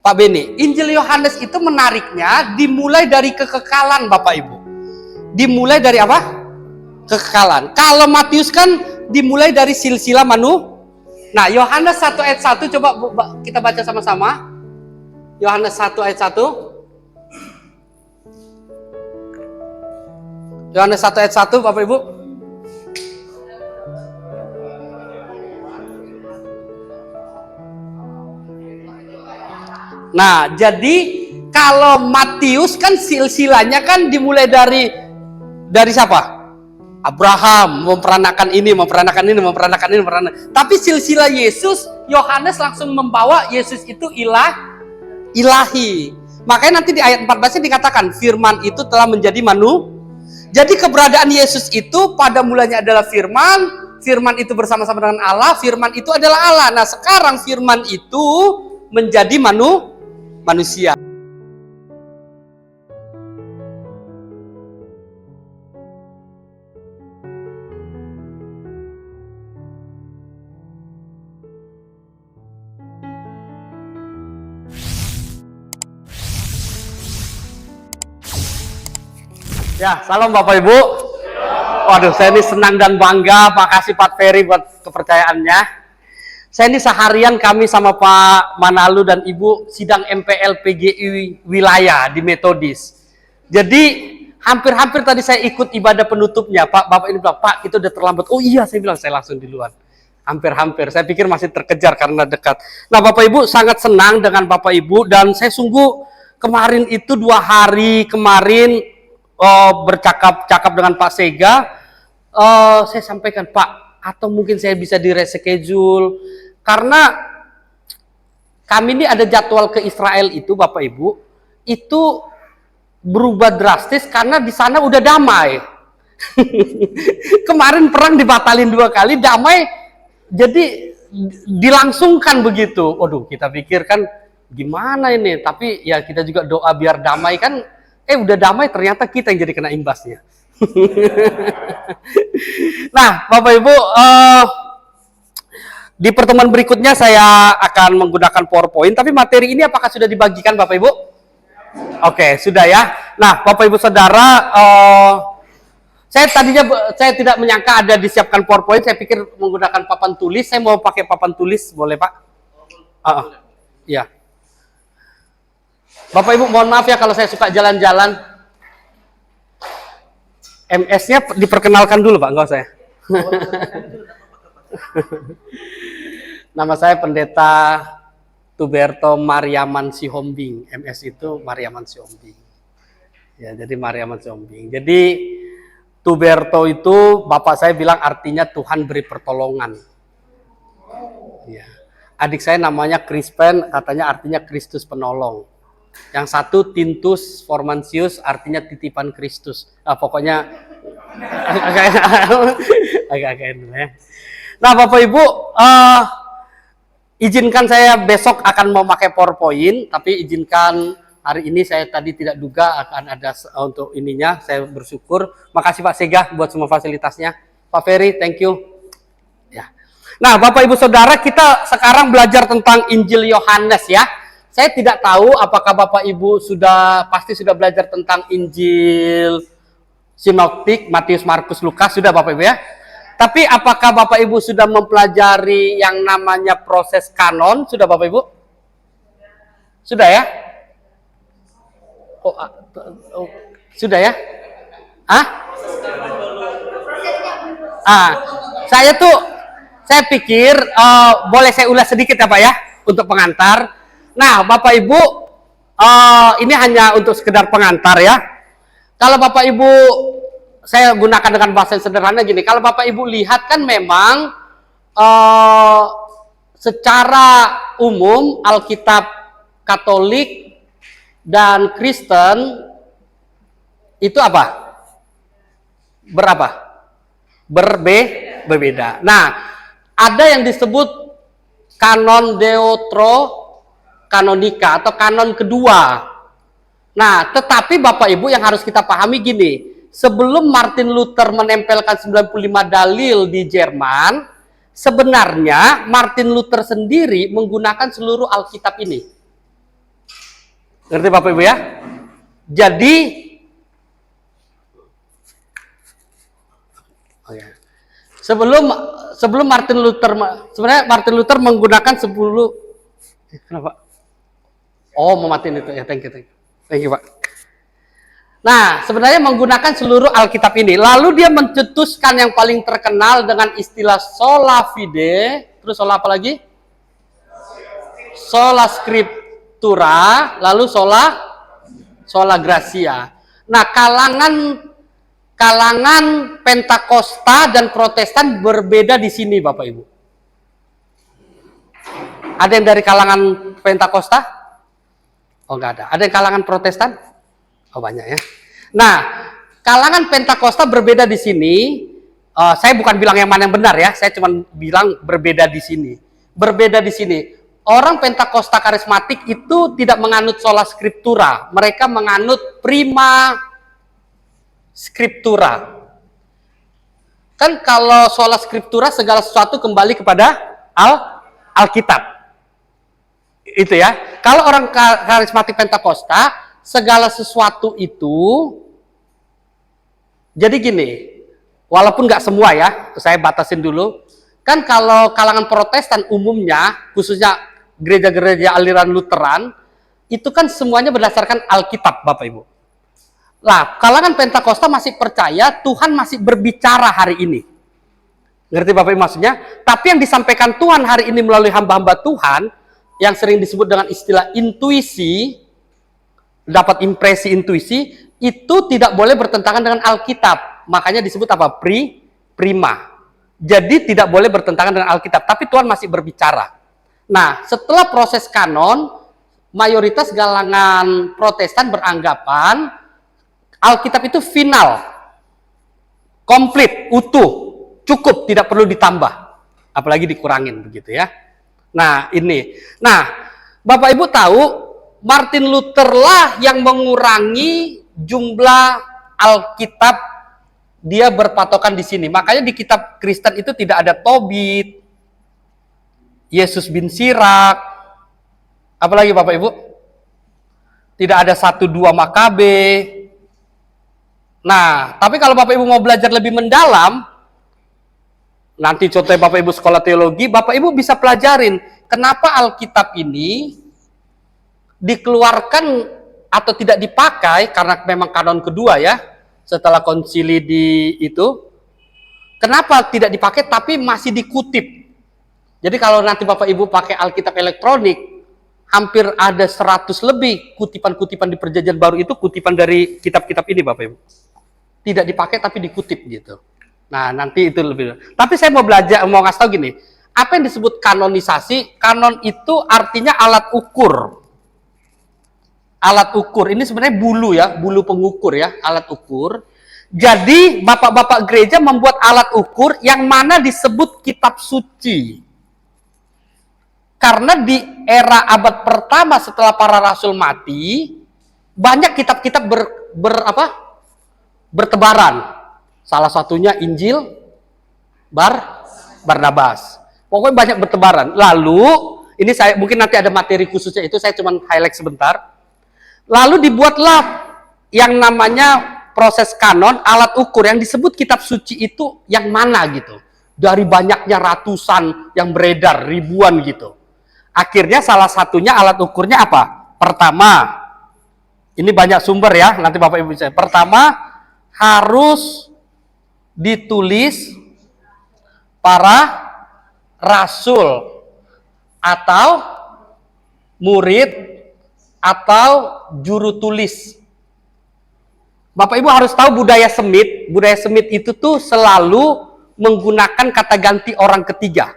Pak Beni, Injil Yohanes itu menariknya dimulai dari kekekalan Bapak Ibu. Dimulai dari apa? Kekekalan. Kalau Matius kan dimulai dari silsilah Nah, Yohanes 1 ayat 1 coba kita baca sama-sama. Yohanes 1 ayat 1. Yohanes 1 ayat 1 Bapak Ibu. Nah, jadi kalau Matius kan silsilahnya kan dimulai dari siapa? Abraham memperanakan ini. Tapi silsilah Yesus, Yohanes langsung membawa Yesus itu ilahi. Makanya nanti di ayat 14 dikatakan firman itu telah menjadi Jadi keberadaan Yesus itu pada mulanya adalah firman itu bersama-sama dengan Allah, firman itu adalah Allah. Nah, sekarang firman itu menjadi manusia. Ya, salam Bapak Ibu. Waduh, saya ini senang dan bangga. Makasih Pak Ferry buat kepercayaannya. Saya ini seharian kami sama Pak Manalu dan Ibu sidang MPL PGI wilayah di Metodis. Jadi hampir-hampir tadi saya ikut ibadah penutupnya. Bapak ini bilang, Pak itu udah terlambat. Oh iya, saya bilang saya langsung duluan. Hampir-hampir. Saya pikir masih terkejar karena dekat. Nah Bapak Ibu sangat senang dengan Bapak Ibu. Dan saya sungguh kemarin itu 2 hari kemarin bercakap dengan Pak Sega. Saya sampaikan Pak, atau mungkin saya bisa di reschedule. Karena kami ini ada jadwal ke Israel itu Bapak Ibu, itu berubah drastis karena di sana udah damai. Kemarin perang dibatalin 2 kali, damai jadi dilangsungkan begitu. Waduh, kita pikir kan gimana ini, tapi ya kita juga doa biar damai kan. Udah damai ternyata kita yang jadi kena imbasnya. Nah, Bapak Ibu, di pertemuan berikutnya saya akan menggunakan PowerPoint, tapi materi ini apakah sudah dibagikan Bapak Ibu? Oke, sudah ya. Nah, Bapak Ibu Saudara, saya tidak menyangka ada disiapkan PowerPoint, saya pikir menggunakan papan tulis. Saya mau pakai papan tulis, boleh Pak? Iya. Bapak Ibu mohon maaf ya kalau saya suka jalan-jalan. MS-nya diperkenalkan dulu Pak, enggak usah ya. Nama saya Pendeta Tuberto Mariaman Sihombing. MS itu Mariaman Sihombing. Ya, jadi Mariaman Sihombing. Jadi Tuberto itu bapak saya bilang artinya Tuhan beri pertolongan. Ya. Adik saya namanya Crispen, katanya artinya Kristus penolong. Yang satu Tintus Formansius artinya titipan Kristus. Pokoknya agak-agak dulu ya. Nah Bapak Ibu, izinkan saya besok akan memakai PowerPoint, tapi izinkan hari ini saya tadi tidak duga akan ada untuk ininya. Saya bersyukur. Makasih Pak Sega buat semua fasilitasnya. Pak Ferry, thank you. Ya. Nah Bapak Ibu Saudara, kita sekarang belajar tentang Injil Yohanes ya. Saya tidak tahu apakah Bapak Ibu pasti sudah belajar tentang Injil Sinoptik, Matius, Markus, Lukas, sudah Bapak Ibu ya. Tapi apakah Bapak Ibu sudah mempelajari yang namanya proses kanon, sudah Bapak Ibu? Sudah ya? Sudah ya? Saya pikir boleh saya ulas sedikit ya Pak ya, untuk pengantar. Nah, Bapak Ibu, ini hanya untuk sekedar pengantar ya. Kalau Bapak Ibu, saya gunakan dengan bahasa yang sederhana gini. Kalau Bapak Ibu lihat kan memang secara umum Alkitab Katolik dan Kristen itu apa? Berbeda. Nah, ada yang disebut kanon deuterokanonika atau kanon kedua. Nah, tetapi Bapak Ibu yang harus kita pahami gini, sebelum Martin Luther menempelkan 95 dalil di Jerman, sebenarnya Martin Luther sendiri menggunakan seluruh Alkitab ini. Ngerti Bapak Ibu ya? Jadi sebelum Martin Luther, sebenarnya Martin Luther menggunakan 10. Kenapa? Oh, mau matiin itu ya, thank you Pak. Nah, sebenarnya menggunakan seluruh Alkitab ini. Lalu dia mencetuskan yang paling terkenal dengan istilah sola fide, terus sola apa lagi? Sola scriptura, lalu sola gratia. Nah, kalangan Pentakosta dan Protestan berbeda di sini, Bapak Ibu. Ada yang dari kalangan Pentakosta? Oh, enggak ada. Ada yang kalangan Protestan? Oh, banyak ya. Nah, kalangan Pentakosta berbeda di sini. Saya bukan bilang yang mana yang benar ya. Saya cuma bilang berbeda di sini. Berbeda di sini. Orang Pentakosta karismatik itu tidak menganut sola scriptura. Mereka menganut prima scriptura. Kan kalau sola scriptura segala sesuatu kembali kepada Alkitab. Itu ya. Kalau orang karismatik Pentakosta, segala sesuatu itu, jadi gini, walaupun nggak semua ya, saya batasin dulu. Kan kalau kalangan Protestan umumnya, khususnya gereja-gereja aliran Lutheran, itu kan semuanya berdasarkan Alkitab, Bapak Ibu. Nah, kalangan Pentakosta masih percaya Tuhan masih berbicara hari ini. Ngerti Bapak Ibu maksudnya? Tapi yang disampaikan Tuhan hari ini melalui hamba-hamba Tuhan, yang sering disebut dengan istilah intuisi, dapat impresi intuisi, itu tidak boleh bertentangan dengan Alkitab. Makanya disebut apa? Prima. Jadi tidak boleh bertentangan dengan Alkitab. Tapi Tuhan masih berbicara. Nah, setelah proses kanon, mayoritas kalangan Protestan beranggapan Alkitab itu final, komplit, utuh, cukup, tidak perlu ditambah. Apalagi dikurangin begitu ya. Nah, ini. Nah, Bapak Ibu tahu Martin Luther lah yang mengurangi jumlah Alkitab, dia berpatokan di sini. Makanya di kitab Kristen itu tidak ada Tobit, Yesus bin Sirak, apalagi Bapak Ibu? Tidak ada 1-2 Makabe. Nah, tapi kalau Bapak Ibu mau belajar lebih mendalam, nanti contohnya Bapak Ibu sekolah teologi, Bapak Ibu bisa pelajarin kenapa Alkitab ini dikeluarkan atau tidak dipakai, karena memang kanon kedua ya, setelah konsili itu. Kenapa tidak dipakai tapi masih dikutip? Jadi kalau nanti Bapak Ibu pakai Alkitab elektronik, hampir ada 100 lebih kutipan-kutipan di Perjanjian Baru itu kutipan dari kitab-kitab ini Bapak Ibu. Tidak dipakai tapi dikutip gitu. Nah, nanti itu lebih. Tapi saya mau ngasih tahu gini, apa yang disebut kanonisasi? Kanon itu artinya alat ukur. Alat ukur, ini sebenarnya bulu ya, bulu pengukur ya, alat ukur. Jadi, bapak-bapak gereja membuat alat ukur yang mana disebut kitab suci. Karena di era abad pertama setelah para rasul mati, banyak kitab-kitab bertebaran. Salah satunya Injil Barnabas. Pokoknya banyak bertebaran. Lalu, ini saya mungkin nanti ada materi khususnya itu, saya cuma highlight sebentar. Lalu dibuatlah yang namanya proses kanon, alat ukur yang disebut kitab suci itu yang mana gitu. Dari banyaknya ratusan yang beredar, ribuan gitu. Akhirnya salah satunya alat ukurnya apa? Pertama, ini banyak sumber ya, nanti Bapak Ibu bisa. Pertama, harus ditulis para rasul atau murid atau juru tulis. Bapak Ibu harus tahu budaya Semit. Budaya Semit itu tuh selalu menggunakan kata ganti orang ketiga.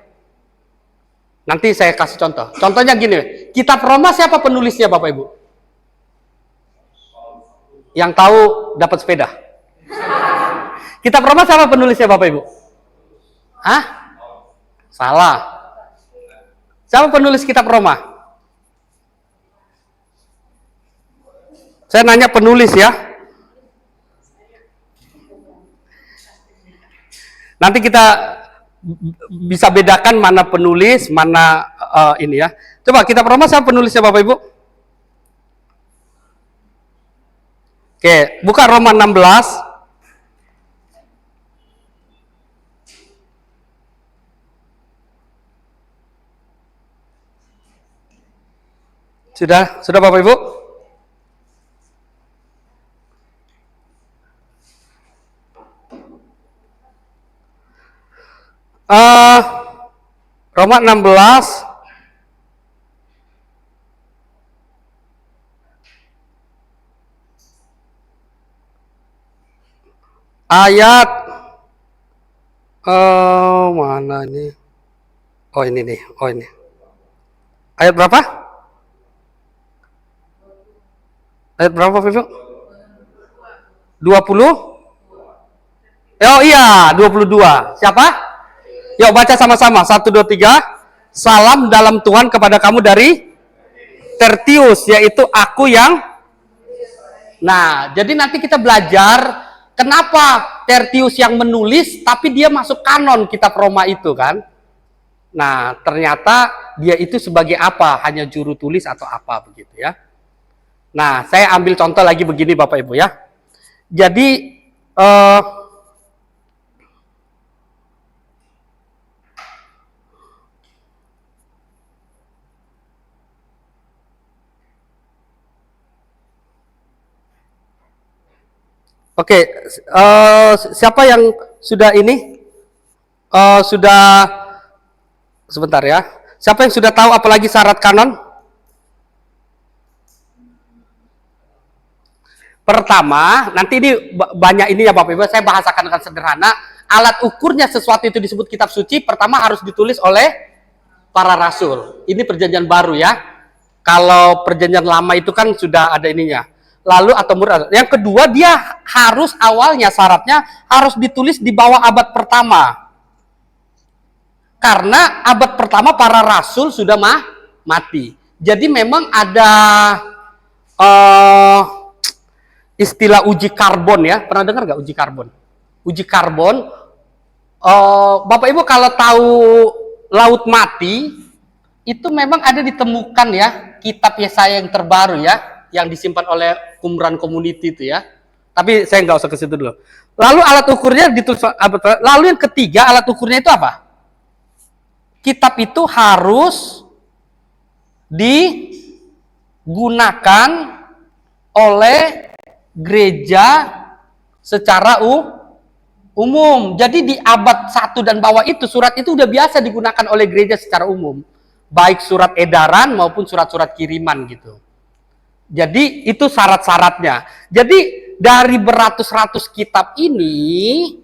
Nanti saya kasih contoh. Contohnya gini, kitab Roma siapa penulisnya Bapak Ibu? Yang tahu dapat sepeda. Kitab Roma siapa penulisnya Bapak Ibu? Hah? Salah. Siapa penulis kitab Roma? Saya nanya penulis ya. Nanti kita bisa bedakan mana penulis, mana ini ya. Coba kitab Roma siapa penulisnya Bapak Ibu? Oke, buka Roma 16. Sudah Bapak Ibu? Roma 16 ayat mana ini? Oh ini nih, oh ini. Ayat berapa? Ayat berapa Bapak Ibu? 20? Oh iya, 22. Siapa? Yuk baca sama-sama. 1, 2, 3. Salam dalam Tuhan kepada kamu dari Tertius, yaitu aku yang... Nah, jadi nanti kita belajar kenapa Tertius yang menulis, tapi dia masuk kanon kitab Roma itu kan. Nah, ternyata dia itu sebagai apa? Hanya juru tulis atau apa begitu ya. Nah, saya ambil contoh lagi begini Bapak Ibu ya. Jadi, oke, siapa yang sudah ini? Sudah sebentar ya. Siapa yang sudah tahu apalagi syarat kanon? Pertama, nanti ini banyak ini ya Bapak Ibu, saya bahasakan dengan sederhana. Alat ukurnya sesuatu itu disebut kitab suci, pertama harus ditulis oleh para rasul. Ini perjanjian baru ya. Kalau perjanjian lama itu kan sudah ada ininya. Lalu atau murad. Yang kedua, dia harus awalnya syaratnya harus ditulis di bawah abad pertama. Karena abad pertama para rasul sudah mati. Jadi memang ada istilah uji karbon ya. Pernah dengar nggak uji karbon? Uji karbon, Bapak Ibu kalau tahu Laut Mati, itu memang ada ditemukan ya, kitab Yesaya yang terbaru ya, yang disimpan oleh Qumran Community itu ya. Tapi saya nggak usah ke situ dulu. Lalu alat ukurnya ditulis, lalu yang ketiga alat ukurnya itu apa? Kitab itu harus digunakan oleh gereja secara umum. Jadi di abad 1 dan bawah itu surat itu udah biasa digunakan oleh gereja secara umum. Baik surat edaran maupun surat-surat kiriman gitu. Jadi itu syarat-syaratnya. Jadi dari beratus-ratus kitab ini,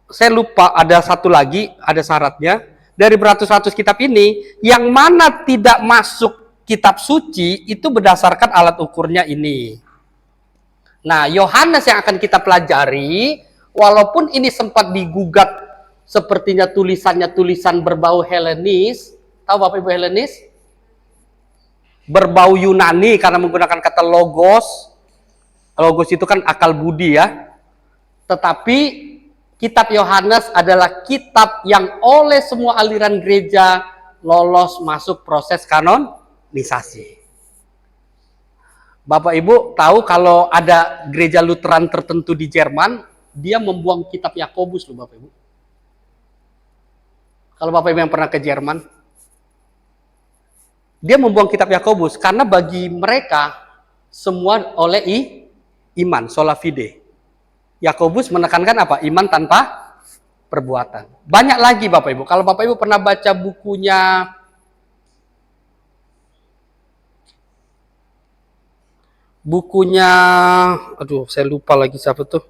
saya lupa ada satu lagi, ada syaratnya. Dari beratus-ratus kitab ini, yang mana tidak masuk kitab suci, itu berdasarkan alat ukurnya ini. Nah, Yohanes yang akan kita pelajari, walaupun ini sempat digugat sepertinya tulisannya tulisan berbau Helenis, tahu Bapak Ibu Helenis? Berbau Yunani karena menggunakan kata logos. Logos itu kan akal budi ya. Tetapi kitab Yohanes adalah kitab yang oleh semua aliran gereja lolos masuk proses kanonisasi. Bapak Ibu tahu kalau ada gereja Lutheran tertentu di Jerman, dia membuang kitab Yakobus loh Bapak Ibu. Kalau Bapak Ibu yang pernah ke Jerman, dia membuang kitab Yakobus karena bagi mereka semua oleh iman, sola fide. Yakobus menekankan apa? Iman tanpa perbuatan. Banyak lagi Bapak Ibu. Kalau Bapak Ibu pernah baca bukunya aduh saya lupa lagi siapa tuh,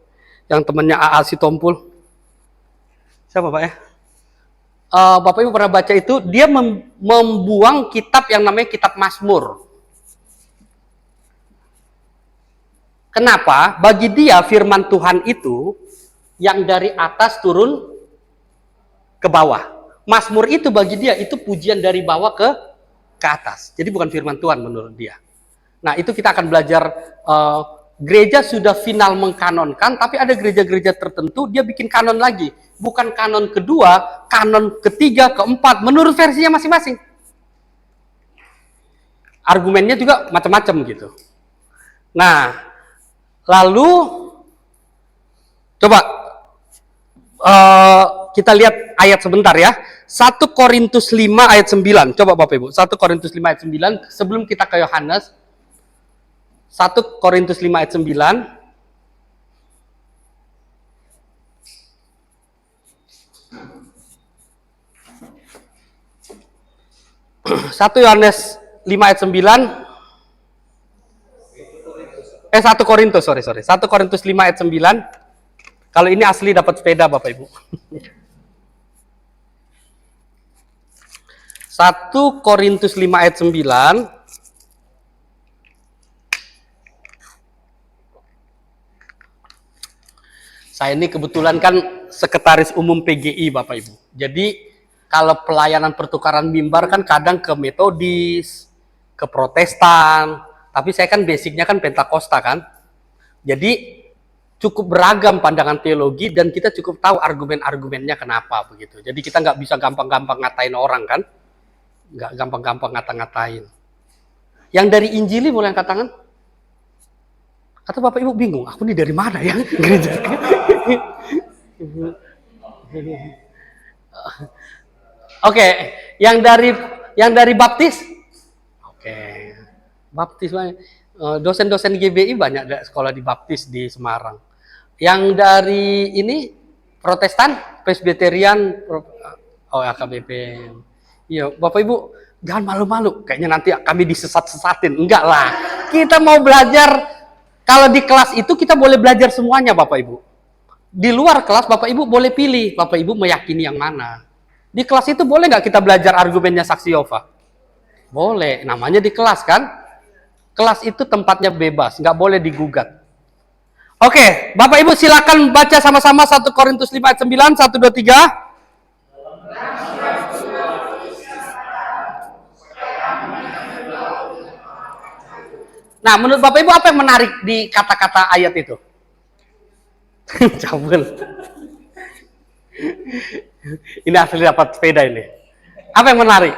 yang temannya AA Sitompul, siapa Pak ya? Bapak Ibu pernah baca itu, dia membuang kitab yang namanya kitab Mazmur. Kenapa? Bagi dia firman Tuhan itu yang dari atas turun ke bawah. Mazmur itu bagi dia itu pujian dari bawah ke atas. Jadi bukan firman Tuhan menurut dia. Nah, itu kita akan belajar, gereja sudah final mengkanonkan, tapi ada gereja-gereja tertentu, dia bikin kanon lagi. Bukan kanon kedua, kanon ketiga, keempat, menurut versinya masing-masing. Argumennya juga macam-macam gitu. Nah, Lalu coba kita lihat ayat sebentar ya. 1 Korintus 5 ayat 9. Coba Bapak Ibu, 1 Korintus 5 ayat 9 sebelum kita ke Yohanes. 1 Korintus 5 ayat 9. 1 Yohanes 5 ayat 9. 1 Korintus, sorry. 1 Korintus 5 ayat 9. Kalau ini asli dapat sepeda Bapak Ibu. 1 Korintus 5 ayat 9. Saya ini kebetulan kan sekretaris umum PGI Bapak Ibu. Jadi kalau pelayanan pertukaran mimbar kan kadang ke Metodis, ke Protestan, tapi saya kan basicnya kan Pentakosta kan. Jadi cukup beragam pandangan teologi dan kita cukup tahu argumen-argumennya kenapa begitu. Jadi kita nggak bisa gampang-gampang ngatain orang kan, nggak gampang-gampang ngata-ngatain. Yang dari Injili boleh angkat tangan? Atau Bapak Ibu bingung, aku ini dari mana ya? Gereja. Oke, yang dari Baptis? Oke. Baptis dosen-dosen GBI banyak sekolah di Baptis di Semarang. Yang dari ini Protestan, Presbyterian, AKBP. Iya, Bapak Ibu jangan malu-malu. Kayaknya nanti kami disesat-sesatin. Enggak lah. Kita mau belajar. Kalau di kelas itu kita boleh belajar semuanya Bapak Ibu. Di luar kelas Bapak Ibu boleh pilih. Bapak Ibu meyakini yang mana. Di kelas itu boleh nggak kita belajar argumennya saksi Yehova? Boleh. Namanya di kelas kan? Kelas itu tempatnya bebas. Nggak boleh digugat. Oke. Bapak Ibu silakan baca sama-sama 1 Korintus 5 ayat 9. 1, 2, 3. Nah, menurut Bapak Ibu apa yang menarik di kata-kata ayat itu? Cabul. Ini asli dapat sepeda ini. Apa yang menarik?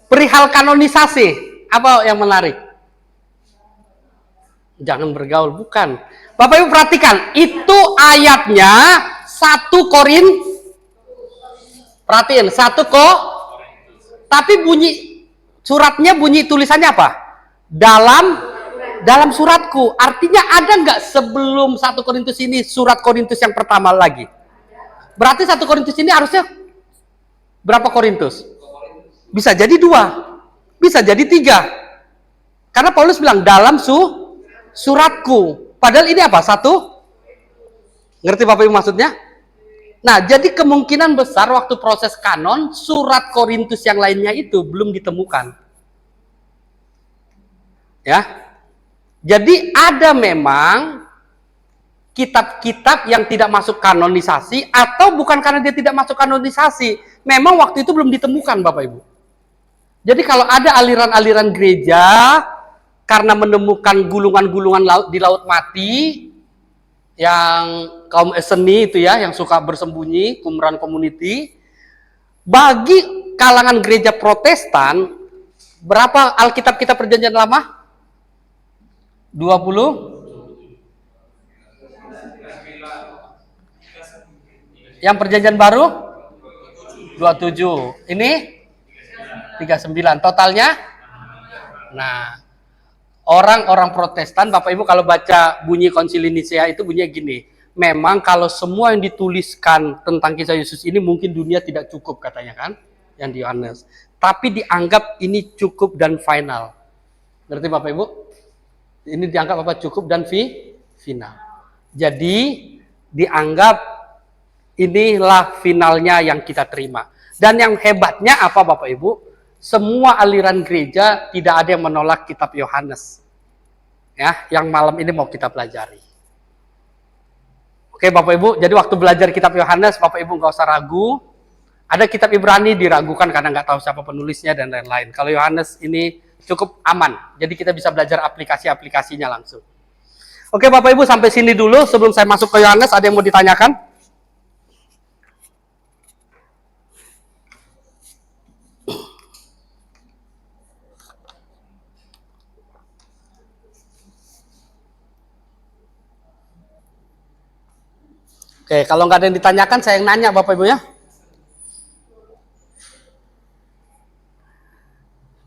Perihal kanonisasi. Apa yang menarik? Jangan bergaul, bukan. Bapak Ibu perhatikan, itu ayatnya 1 Korintus. Perhatiin, 1 tapi suratnya bunyi tulisannya apa? Dalam suratku. Artinya ada nggak sebelum 1 Korintus ini surat Korintus yang pertama lagi? Berarti 1 Korintus ini harusnya berapa Korintus? Bisa jadi 2, bisa jadi 3. Karena Paulus bilang dalam suratku. Padahal ini apa? 1? Ngerti Bapak Ibu maksudnya? Nah, jadi kemungkinan besar waktu proses kanon surat Korintus yang lainnya itu belum ditemukan. Ya, jadi ada memang kitab-kitab yang tidak masuk kanonisasi atau bukan karena dia tidak masuk kanonisasi, memang waktu itu belum ditemukan Bapak Ibu. Jadi kalau ada aliran-aliran gereja karena menemukan gulungan-gulungan di laut mati yang kaum Esseni itu ya, yang suka bersembunyi, Qumran community, bagi kalangan gereja Protestan berapa Alkitab kita Perjanjian Lama? 20. Yang Perjanjian Baru 27. Ini 39. Totalnya? Nah, orang-orang Protestan, Bapak Ibu kalau baca bunyi Konsili Nisea itu bunyinya gini. Memang kalau semua yang dituliskan tentang kisah Yesus ini mungkin dunia tidak cukup katanya kan, yang di Yohanes. Tapi dianggap ini cukup dan final. Ngerti Bapak Ibu? Ini dianggap apa? Cukup dan final. Jadi dianggap inilah finalnya yang kita terima. Dan yang hebatnya apa Bapak Ibu? Semua aliran gereja tidak ada yang menolak kitab Yohanes. Ya, yang malam ini mau kita pelajari. Oke Bapak Ibu, jadi waktu belajar kitab Yohanes, Bapak Ibu nggak usah ragu. Ada kitab Ibrani diragukan karena nggak tahu siapa penulisnya dan lain-lain. Kalau Yohanes ini cukup aman. Jadi kita bisa belajar aplikasi-aplikasinya langsung. Oke Bapak Ibu sampai sini dulu. Sebelum saya masuk ke Yohanes, ada yang mau ditanyakan? Oke, kalau nggak ada yang ditanyakan, saya yang nanya Bapak Ibu ya.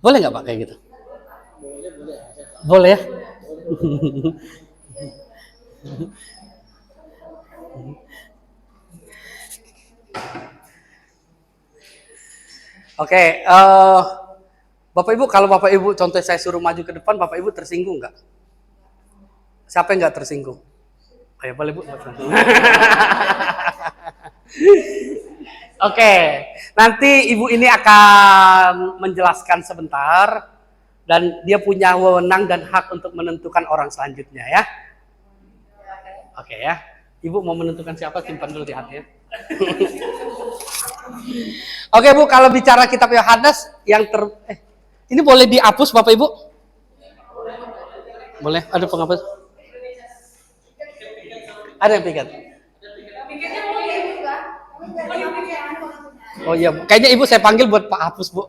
Boleh nggak Pak kayak gitu? Boleh ya? Oke, Bapak Ibu, kalau Bapak Ibu contoh saya suruh maju ke depan, Bapak Ibu tersinggung nggak? Siapa yang nggak tersinggung? Ayo boleh Bu. Oke, nanti Ibu ini akan menjelaskan sebentar dan dia punya wewenang dan hak untuk menentukan orang selanjutnya ya. Oke ya. Ibu mau menentukan siapa, simpan dulu di hati ya. Oke Bu, kalau bicara kitab Yohanes yang ini boleh dihapus Bapak Ibu? Boleh, ada penghapus? Ada yang piket? Oh iya, kayaknya Ibu saya panggil buat Pak hapus Bu.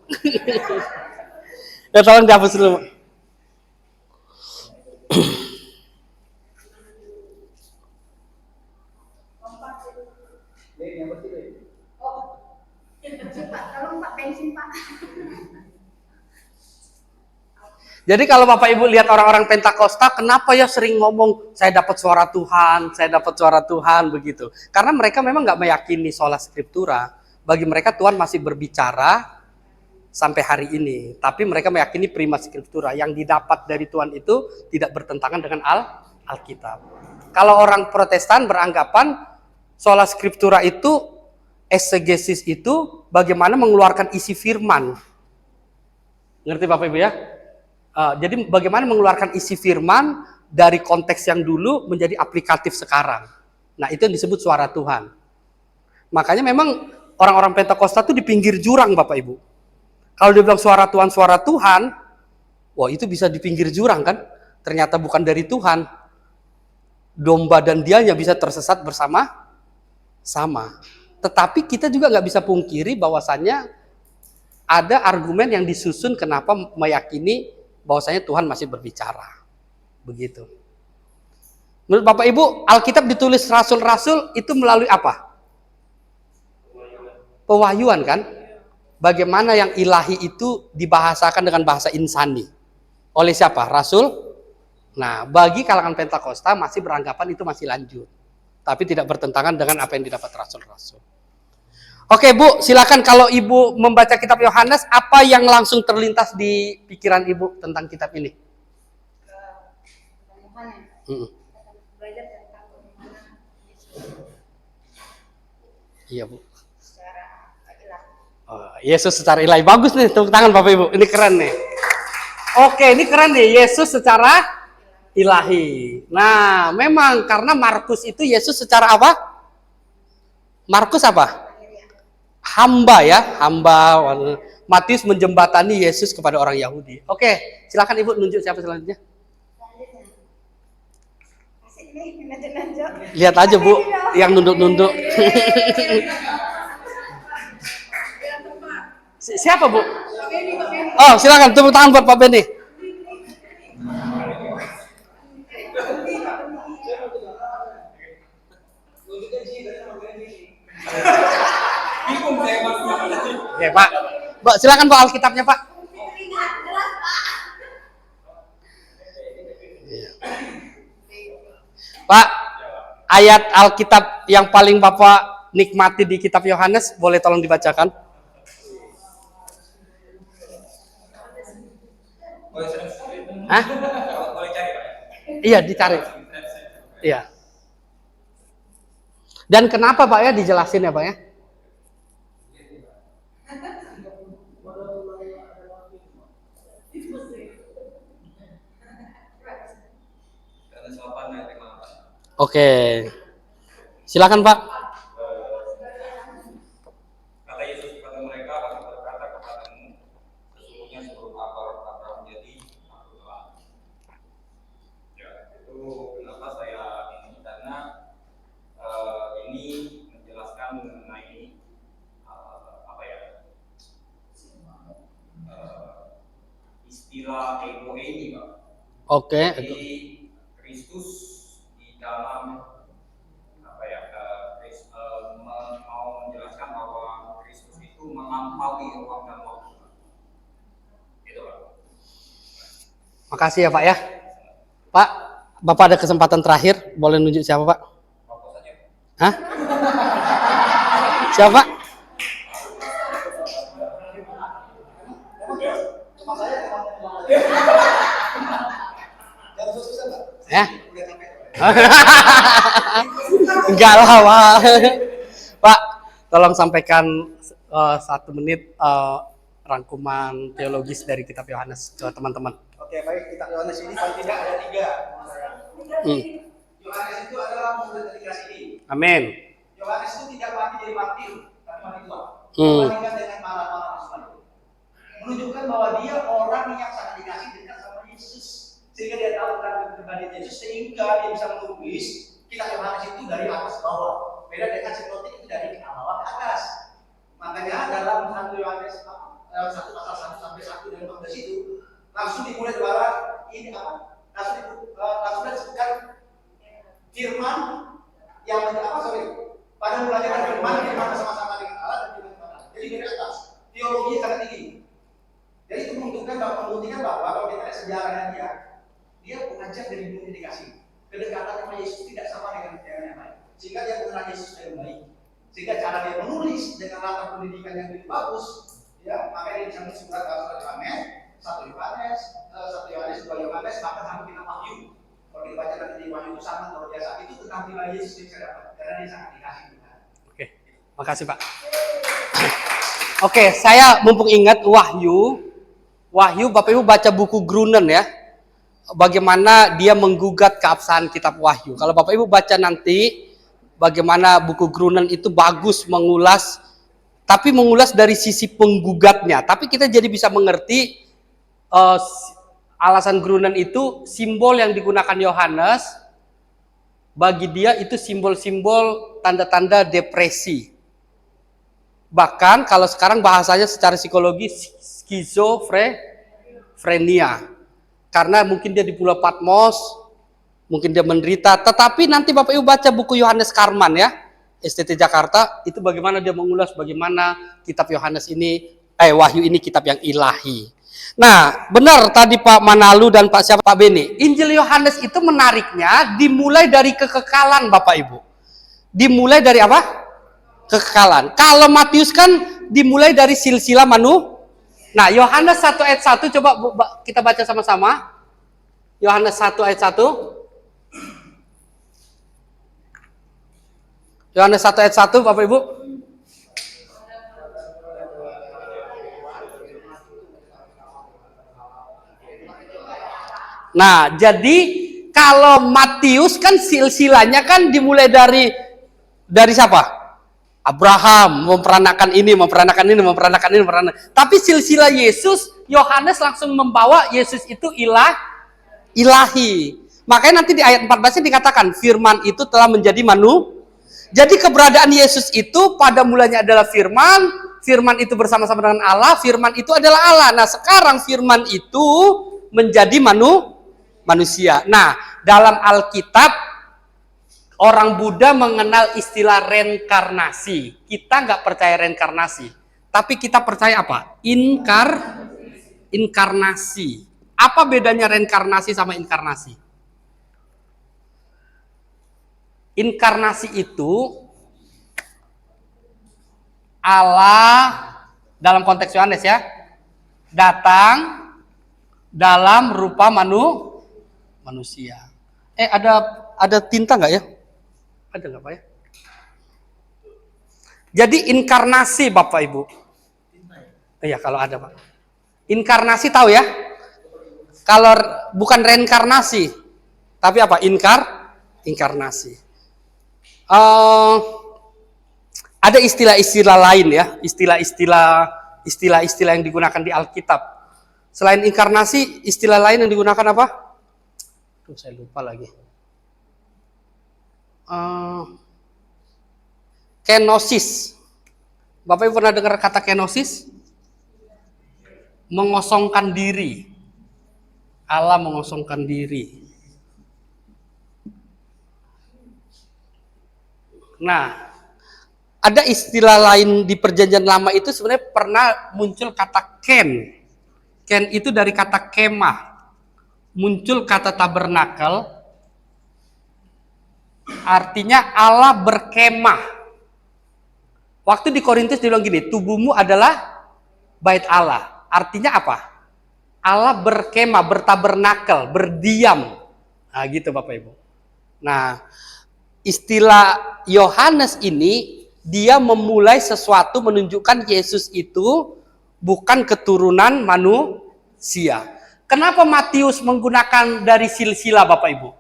Ya tolong dihapus dulu. Jadi kalau Bapak Ibu lihat orang-orang Pentakosta, kenapa ya sering ngomong saya dapat suara Tuhan, saya dapat suara Tuhan begitu? Karena mereka memang nggak meyakini sola scriptura. Bagi mereka Tuhan masih berbicara sampai hari ini. Tapi mereka meyakini prima scriptura. Yang didapat dari Tuhan itu tidak bertentangan dengan Alkitab. Kalau orang Protestan beranggapan sola scriptura itu, exegesis itu bagaimana mengeluarkan isi firman. Ngerti Bapak Ibu ya? Jadi bagaimana mengeluarkan isi firman dari konteks yang dulu menjadi aplikatif sekarang. Nah itu yang disebut suara Tuhan. Makanya memang orang-orang Pentakosta itu di pinggir jurang Bapak Ibu. Kalau dia bilang suara Tuhan, wah itu bisa di pinggir jurang kan? Ternyata bukan dari Tuhan. Domba dan dianya bisa tersesat bersama-sama. Tetapi kita juga nggak bisa pungkiri bahwasannya ada argumen yang disusun kenapa meyakini bahwasanya Tuhan masih berbicara. Begitu. Menurut Bapak Ibu, Alkitab ditulis rasul-rasul itu melalui apa? Pewahyuan kan? Bagaimana yang ilahi itu dibahasakan dengan bahasa insani? Oleh siapa? Rasul? Nah, bagi kalangan Pentakosta masih beranggapan itu masih lanjut. Tapi tidak bertentangan dengan apa yang didapat rasul-rasul. Oke Bu, silakan kalau Ibu membaca kitab Yohanes, apa yang langsung terlintas di pikiran Ibu tentang kitab ini? Iya Bu. Yesus secara ilahi. Bagus nih, tepuk tangan Bapak Ibu. Ini keren nih. Oke, ini keren nih, Yesus secara ilahi. Nah, memang karena Markus itu Yesus secara apa? Markus apa? Hamba ya, hamba. Matius menjembatani Yesus kepada orang Yahudi. Oke, silakan Ibu nunjuk siapa selanjutnya. Lihat aja Bu, yang nunduk-nunduk. Siapa Bu? Oh, silakan tepuk tangan buat Pak Benny. Oke Pak, silakan Pak Alkitabnya Pak. Pak, ayat Alkitab yang paling Bapak nikmati di kitab Yohanes, boleh tolong dibacakan? Hah? Iya, dicari. Iya. Dan kenapa Pak ya, dijelasin ya Pak ya? Oke. Silakan Pak. Kata Yesus kepada mereka, aku berkata kepadamu, sesungguhnya sebelum Abraham menjadi, aku telah. Ya, itu kenapa saya ini, karena ini menjelaskan mengenai apa ya, istilah ego ini Pak. Jadi Kristus di dalam apa ya, Makasih ya Pak ya. Pak, Bapak ada kesempatan terakhir, boleh nunjuk siapa Pak? Hah? Siapa? Ya? Enggak lah Pak. Pak, tolong sampaikan 1 menit rangkuman teologis dari kitab Yohanes ke teman-teman. Oke, baik. Kitab Yohanes ini paling tidak ada 3. Yohanes itu adalah murid dari kasih ini. Amin. Yohanes itu tidak mati jadi martir, tapi mati tua. Dibandingkan dengan para rasul itu, menunjukkan bahwa dia orang yang sangat dikasih dekat sama Yesus, sehingga dia tahu tentang kepribadian Yesus, sehingga dia bisa menulis kitab Yohanes itu dari atas ke bawah. Beda dengan sinoptik itu dari bawah ke atas. Makanya dalam 1 Yohanes 1 pasal 1 sampai 1 dan 14 itu langsung dimulai bahwa ini apa? Langsung disebutkan firman yang pada mulanya kan firman bersama-sama dengan Allah dan firman kepada Allah. Jadi dari atas teologi sangat tinggi. Jadi itu membuktikan bahwa kalau kita lihat sejarahnya dia pengajar dari dunia dikasih. Kedekatan sama Yesus tidak sama dengan yang lain. Sehingga dia mengenal Yesus dengan baik. Sehingga cara dia menulis dengan latar pendidikan yang lebih bagus, ya, makanya dia bisa menulis surat Yohanes, 1 Yohanes, 1 Yohanes, 2 Yohanes, bahkan sampai kita Wahyu. Kalau dibaca nanti di Wahyu itu sangat luar biasa. Itu tentang pribadi Yesus yang saya dapat, karena dia sangat dikasih. Oke, makasih Pak. Oke, saya mumpung ingat Wahyu Bapak Ibu baca buku Grunen ya. Bagaimana dia menggugat keabsahan kitab Wahyu. Kalau Bapak Ibu baca nanti bagaimana buku Grunen itu bagus mengulas, tapi mengulas dari sisi penggugatnya. Tapi kita jadi bisa mengerti alasan Grunen itu simbol yang digunakan Yohanes bagi dia itu simbol-simbol tanda-tanda depresi. Bahkan kalau sekarang bahasanya secara psikologi skizofrenia. Karena mungkin dia di Pulau Patmos, mungkin dia menderita. Tetapi nanti Bapak Ibu baca buku Yohanes Karman ya, STT Jakarta, itu bagaimana dia mengulas bagaimana kitab Yohanes ini, Wahyu ini kitab yang ilahi. Nah, benar tadi Pak Manalu dan Pak Beni. Injil Yohanes itu menariknya dimulai dari kekekalan Bapak Ibu. Dimulai dari apa? Kekekalan. Kalau Matius kan dimulai dari silsilah Nah, Yohanes 1 ayat 1 coba kita baca sama-sama. Yohanes 1 ayat 1. Yohanes 1 ayat 1 Bapak Ibu. Nah, jadi kalau Matius kan silsilahnya kan dimulai dari siapa? Abraham memperanakan ini. Tapi silsilah Yesus, Yohanes langsung membawa Yesus itu ilahi. Makanya nanti di ayat 14 dikatakan firman itu telah menjadi Jadi keberadaan Yesus itu pada mulanya adalah firman itu bersama-sama dengan Allah, firman itu adalah Allah. Nah, sekarang firman itu menjadi manusia. Nah, dalam Alkitab orang Buddha mengenal istilah reinkarnasi. Kita nggak percaya reinkarnasi, tapi kita percaya apa? Inkarnasi. Apa bedanya reinkarnasi sama inkarnasi? Inkarnasi itu Allah dalam konteks Yohanes ya, datang dalam rupa manusia. Ada tinta nggak ya? Ada nggak Pak ya? Jadi inkarnasi Bapak Ibu. Iya kalau ada Pak. Inkarnasi tahu ya? Kalau bukan reinkarnasi, tapi apa? Inkarnasi. Ada istilah-istilah lain ya, istilah-istilah yang digunakan di Alkitab. Selain inkarnasi, istilah lain yang digunakan apa? Saya lupa lagi. Kenosis. Bapak Ibu pernah dengar kata kenosis? Mengosongkan diri. Allah mengosongkan diri. Nah, ada istilah lain di Perjanjian Lama itu sebenarnya pernah muncul kata ken. Ken itu dari kata kemah. muncul kata tabernakel, artinya Allah berkemah. Waktu di Korintus dibilang gini, tubuhmu adalah bait Allah. Artinya apa? Allah berkemah, bertabernakel, berdiam. Nah gitu Bapak Ibu. Nah, istilah Yohanes ini, dia memulai sesuatu menunjukkan Yesus itu bukan keturunan manusia. Kenapa Matius menggunakan dari silsilah Bapak Ibu?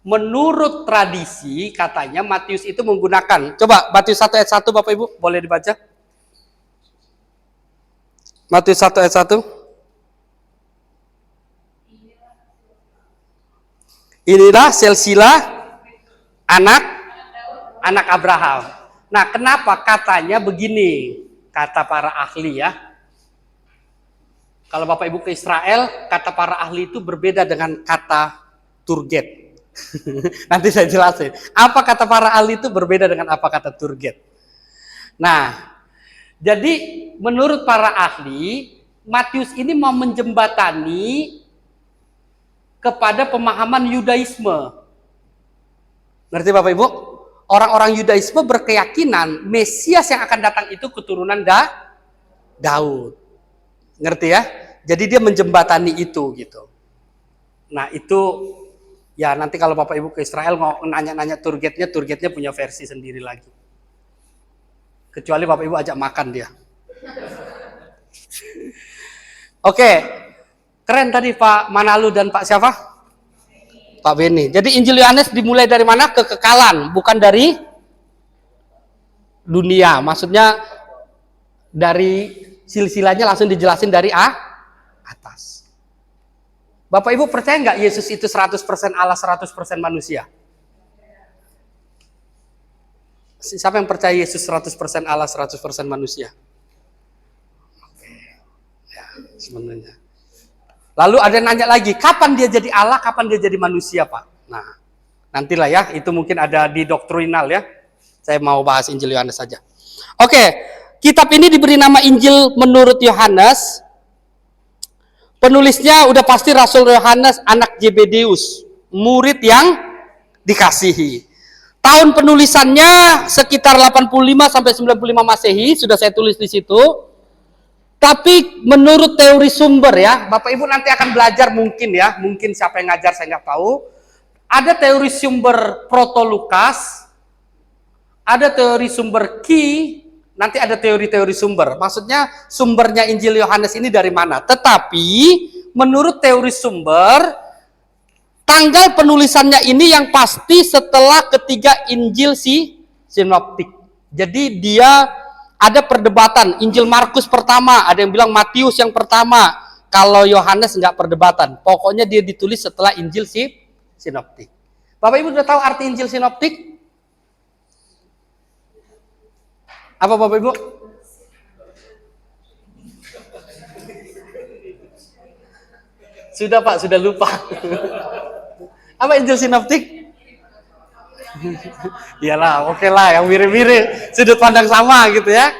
Menurut tradisi katanya Matius itu menggunakan, coba Matius 1 ayat 1 Bapak Ibu boleh dibaca. Matius 1 ayat 1. Inilah silsilah anak Abraham. Nah, kenapa katanya begini? Kata para ahli ya. Kalau Bapak Ibu ke Israel, kata para ahli itu berbeda dengan kata Turget. Nanti saya jelasin. Apa kata para ahli itu berbeda dengan apa kata Turget. Nah, jadi menurut para ahli, Matius ini mau menjembatani kepada pemahaman Yudaisme. Ngerti Bapak Ibu? Orang-orang Yudaisme berkeyakinan Mesias yang akan datang itu keturunan Daud. Ngerti ya? Jadi dia menjembatani itu gitu. Nah itu ya nanti kalau Bapak Ibu ke Israel mau nanya-nanya Turgetnya punya versi sendiri lagi. Kecuali Bapak Ibu ajak makan dia. Oke, keren tadi Pak Manalu dan Pak siapa? Pak Beni. Jadi Injil Yohanes dimulai dari mana? Kekekalan, bukan dari dunia. Maksudnya dari silsilahnya langsung dijelasin dari atas. Bapak Ibu percaya nggak Yesus itu 100% Allah, 100% manusia? Siapa yang percaya Yesus 100% Allah, 100% manusia? Oke. Ya, sebenarnya. Lalu ada yang nanya lagi, kapan dia jadi Allah, kapan dia jadi manusia, Pak? Nah, nantilah ya, itu mungkin ada di doktrinal ya. Saya mau bahas Injil Yohanes saja. Oke. Kitab ini diberi nama Injil menurut Yohanes. Penulisnya udah pasti Rasul Yohanes, anak Zebedeus, murid yang dikasihi. Tahun penulisannya sekitar 85 sampai 95 Masehi, sudah saya tulis di situ. Tapi menurut teori sumber ya, Bapak Ibu nanti akan belajar mungkin ya, mungkin siapa yang ngajar saya nggak tahu. Ada teori sumber Proto Lukas, ada teori sumber Ki. Nanti ada teori-teori sumber. Maksudnya sumbernya Injil Yohanes ini dari mana? Tetapi menurut teori sumber, tanggal penulisannya ini yang pasti setelah ketiga Injil sinoptik. Jadi dia ada perdebatan. Injil Markus pertama, ada yang bilang Matius yang pertama. Kalau Yohanes nggak perdebatan. Pokoknya dia ditulis setelah Injil sinoptik. Bapak Ibu sudah tahu arti Injil sinoptik? Apa Bapak Ibu? Sudah Pak, sudah lupa. Apa Injil sinoptik? Iyalah, oke lah, yang mirip-mirip, sudut pandang sama gitu ya.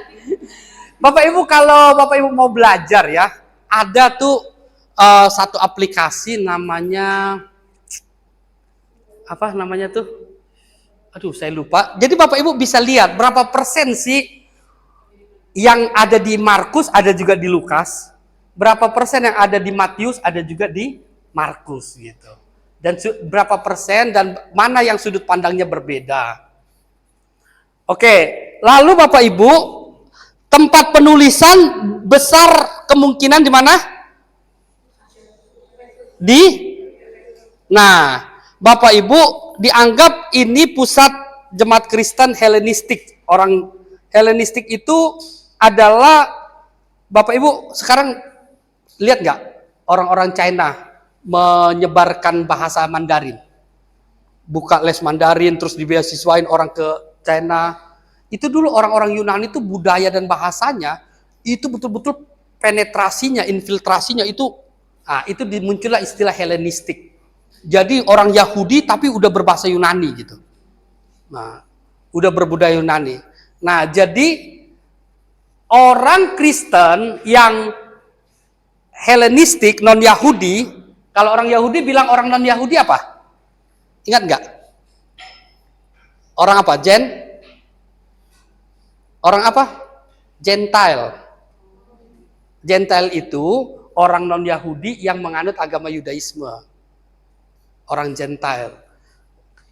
Bapak Ibu kalau Bapak Ibu mau belajar ya, ada tuh satu aplikasi namanya apa namanya tuh? Aduh, saya lupa. Jadi Bapak Ibu bisa lihat berapa persen sih yang ada di Markus, ada juga di Lukas. Berapa persen yang ada di Matius, ada juga di Markus gitu. Dan berapa persen dan mana yang sudut pandangnya berbeda. Oke, lalu Bapak Ibu, tempat penulisan besar kemungkinan di mana? Nah, Bapak Ibu dianggap ini pusat jemaat Kristen Helenistik. Orang Helenistik itu adalah, Bapak Ibu sekarang lihat nggak orang-orang China menyebarkan bahasa Mandarin, buka les Mandarin terus dibeasiswain orang ke China. Itu dulu orang-orang Yunani itu budaya dan bahasanya itu betul-betul penetrasinya, infiltrasinya itu, itu dimuncullah istilah Helenistik. Jadi orang Yahudi tapi udah berbahasa Yunani gitu. Nah, udah berbudaya Yunani. Nah, jadi orang Kristen yang Helenistik, non-Yahudi, Kalau orang Yahudi bilang orang non-Yahudi apa? Ingat nggak? Orang apa? Orang apa? Gentile. Gentile itu orang non-Yahudi yang menganut agama Yudaisme. Orang Gentile.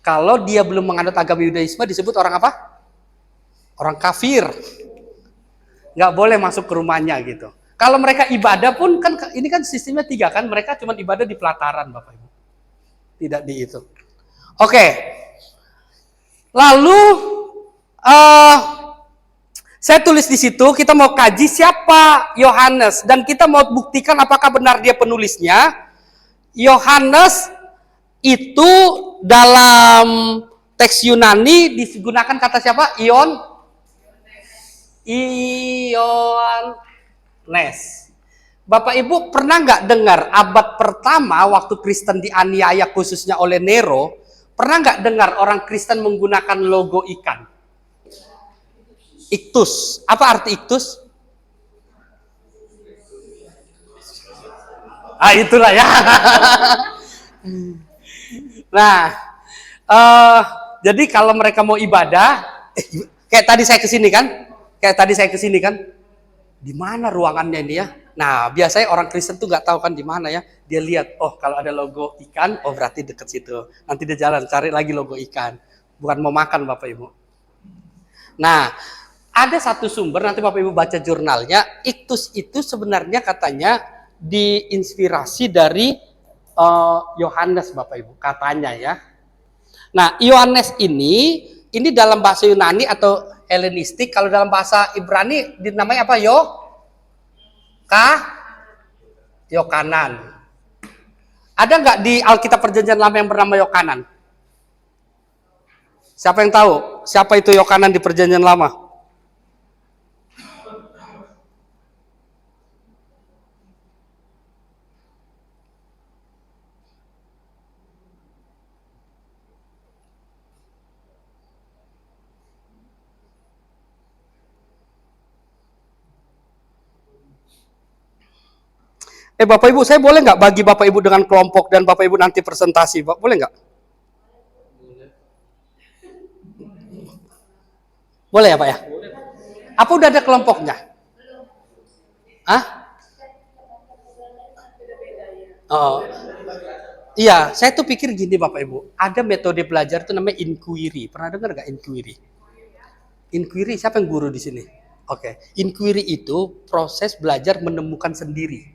Kalau dia belum menganut agama Yudaisme disebut orang apa? Orang kafir. Nggak boleh masuk ke rumahnya gitu. Kalau mereka ibadah pun kan ini kan sistemnya 3 kan, mereka cuma ibadah di pelataran Bapak Ibu. Tidak di itu. Oke. Lalu saya tulis di situ kita mau kaji siapa Yohanes dan kita mau buktikan apakah benar dia penulisnya. Yohanes itu dalam teks Yunani digunakan kata siapa? Ioannes. Bapak Ibu pernah nggak dengar abad pertama waktu Kristen dianiaya khususnya oleh Nero, pernah nggak dengar orang Kristen menggunakan logo ikan? Iktus. Apa arti iktus? Itulah ya. Nah, jadi kalau mereka mau ibadah, kayak tadi saya kesini kan, di mana ruangannya ini ya? Nah, biasanya orang Kristen tuh nggak tahu kan di mana ya. Dia lihat, oh kalau ada logo ikan, oh berarti deket situ. Nanti dia jalan cari lagi logo ikan. Bukan mau makan Bapak Ibu. Nah, ada satu sumber nanti Bapak Ibu baca jurnalnya. Iktus itu sebenarnya katanya diinspirasi dari Yohanes Bapak Ibu katanya ya. Nah, Yohanes ini dalam bahasa Yunani atau Helenistik, kalau dalam bahasa Ibrani dinamai apa? Yokanan. Ada nggak di Alkitab Perjanjian Lama yang bernama Yokanan? Siapa yang tahu? Siapa itu Yokanan di Perjanjian Lama? Bapak Ibu, saya boleh nggak bagi Bapak Ibu dengan kelompok dan Bapak Ibu nanti presentasi, Pak? Boleh nggak? Boleh ya Pak ya? Apa udah ada kelompoknya? Oh, iya, saya tuh pikir gini Bapak Ibu, ada metode belajar itu namanya inquiry. Pernah dengar nggak inquiry? Inquiry, siapa yang guru di sini? Oke, inquiry itu proses belajar menemukan sendiri.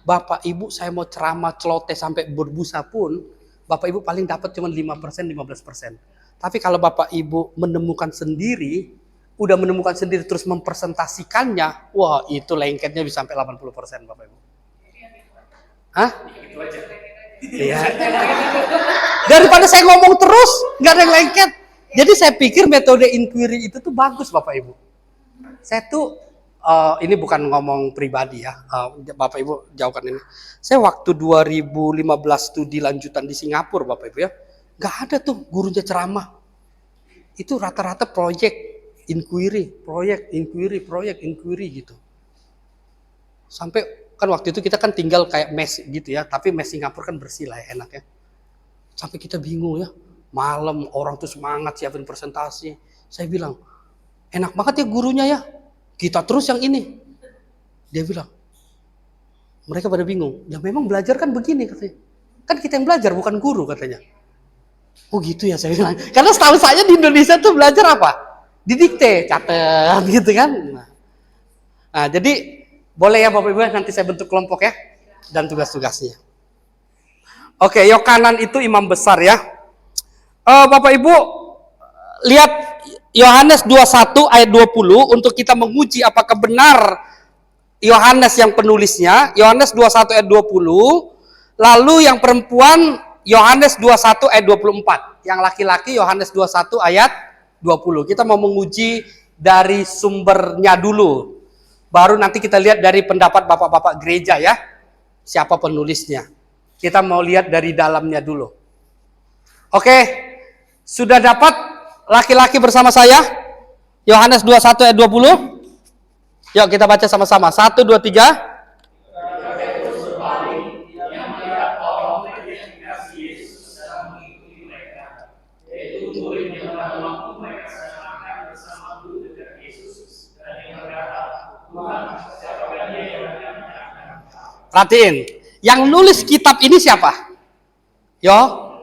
Bapak Ibu saya mau ceramah celoteh sampai berbusa pun, Bapak Ibu paling dapat cuma 5%, 15%. Tapi kalau Bapak Ibu menemukan sendiri, udah menemukan sendiri terus mempresentasikannya, wah itu lengketnya bisa sampai 80% Bapak Ibu. Iya. Daripada saya ngomong terus, nggak ada yang lengket. Jadi saya pikir metode inquiry itu tuh bagus Bapak Ibu. Saya tuh ini bukan ngomong pribadi ya, Bapak Ibu jauhkan ini. Saya waktu 2015 studi lanjutan di Singapura Bapak Ibu ya, nggak ada tuh gurunya ceramah. Itu rata-rata proyek inquiry gitu. Sampai kan waktu itu kita kan tinggal kayak mes gitu ya, tapi mes Singapura kan bersih lah ya, enak ya. Sampai kita bingung ya, malam orang tuh semangat siapin presentasi. Saya bilang, enak banget ya gurunya ya. Kita terus yang ini. Dia bilang, mereka pada bingung. Ya memang belajar kan begini katanya. Kan kita yang belajar bukan guru katanya. Oh gitu ya saya bilang. Karena setahu saya di Indonesia tuh belajar apa? Didikte, catat gitu kan. Nah jadi boleh ya Bapak Ibu nanti saya bentuk kelompok ya. Dan tugas-tugasnya. Oke, Yokanan itu imam besar ya. Bapak Ibu lihat Yohanes 21 ayat 20 untuk kita menguji apakah benar Yohanes yang penulisnya. Yohanes 21 ayat 20. Lalu yang perempuan Yohanes 21 ayat 24. Yang laki-laki Yohanes 21 ayat 20. Kita mau menguji dari sumbernya dulu. Baru nanti kita lihat dari pendapat bapak-bapak gereja ya. Siapa penulisnya. Kita mau lihat dari dalamnya dulu. Oke. Sudah dapat laki-laki bersama saya? Yohanes 21 ayat 20. Yuk kita baca sama-sama. 1, 2, 3. yang dikasih Yesus sedang mengikuti mereka, yaitu murid yang pada waktu mereka sedang makan bersama guru dekat Yesus dan yang berkata, Tuhan, siapakah dia yang akan menyerahkan? Perhatiin, yang nulis kitab ini siapa?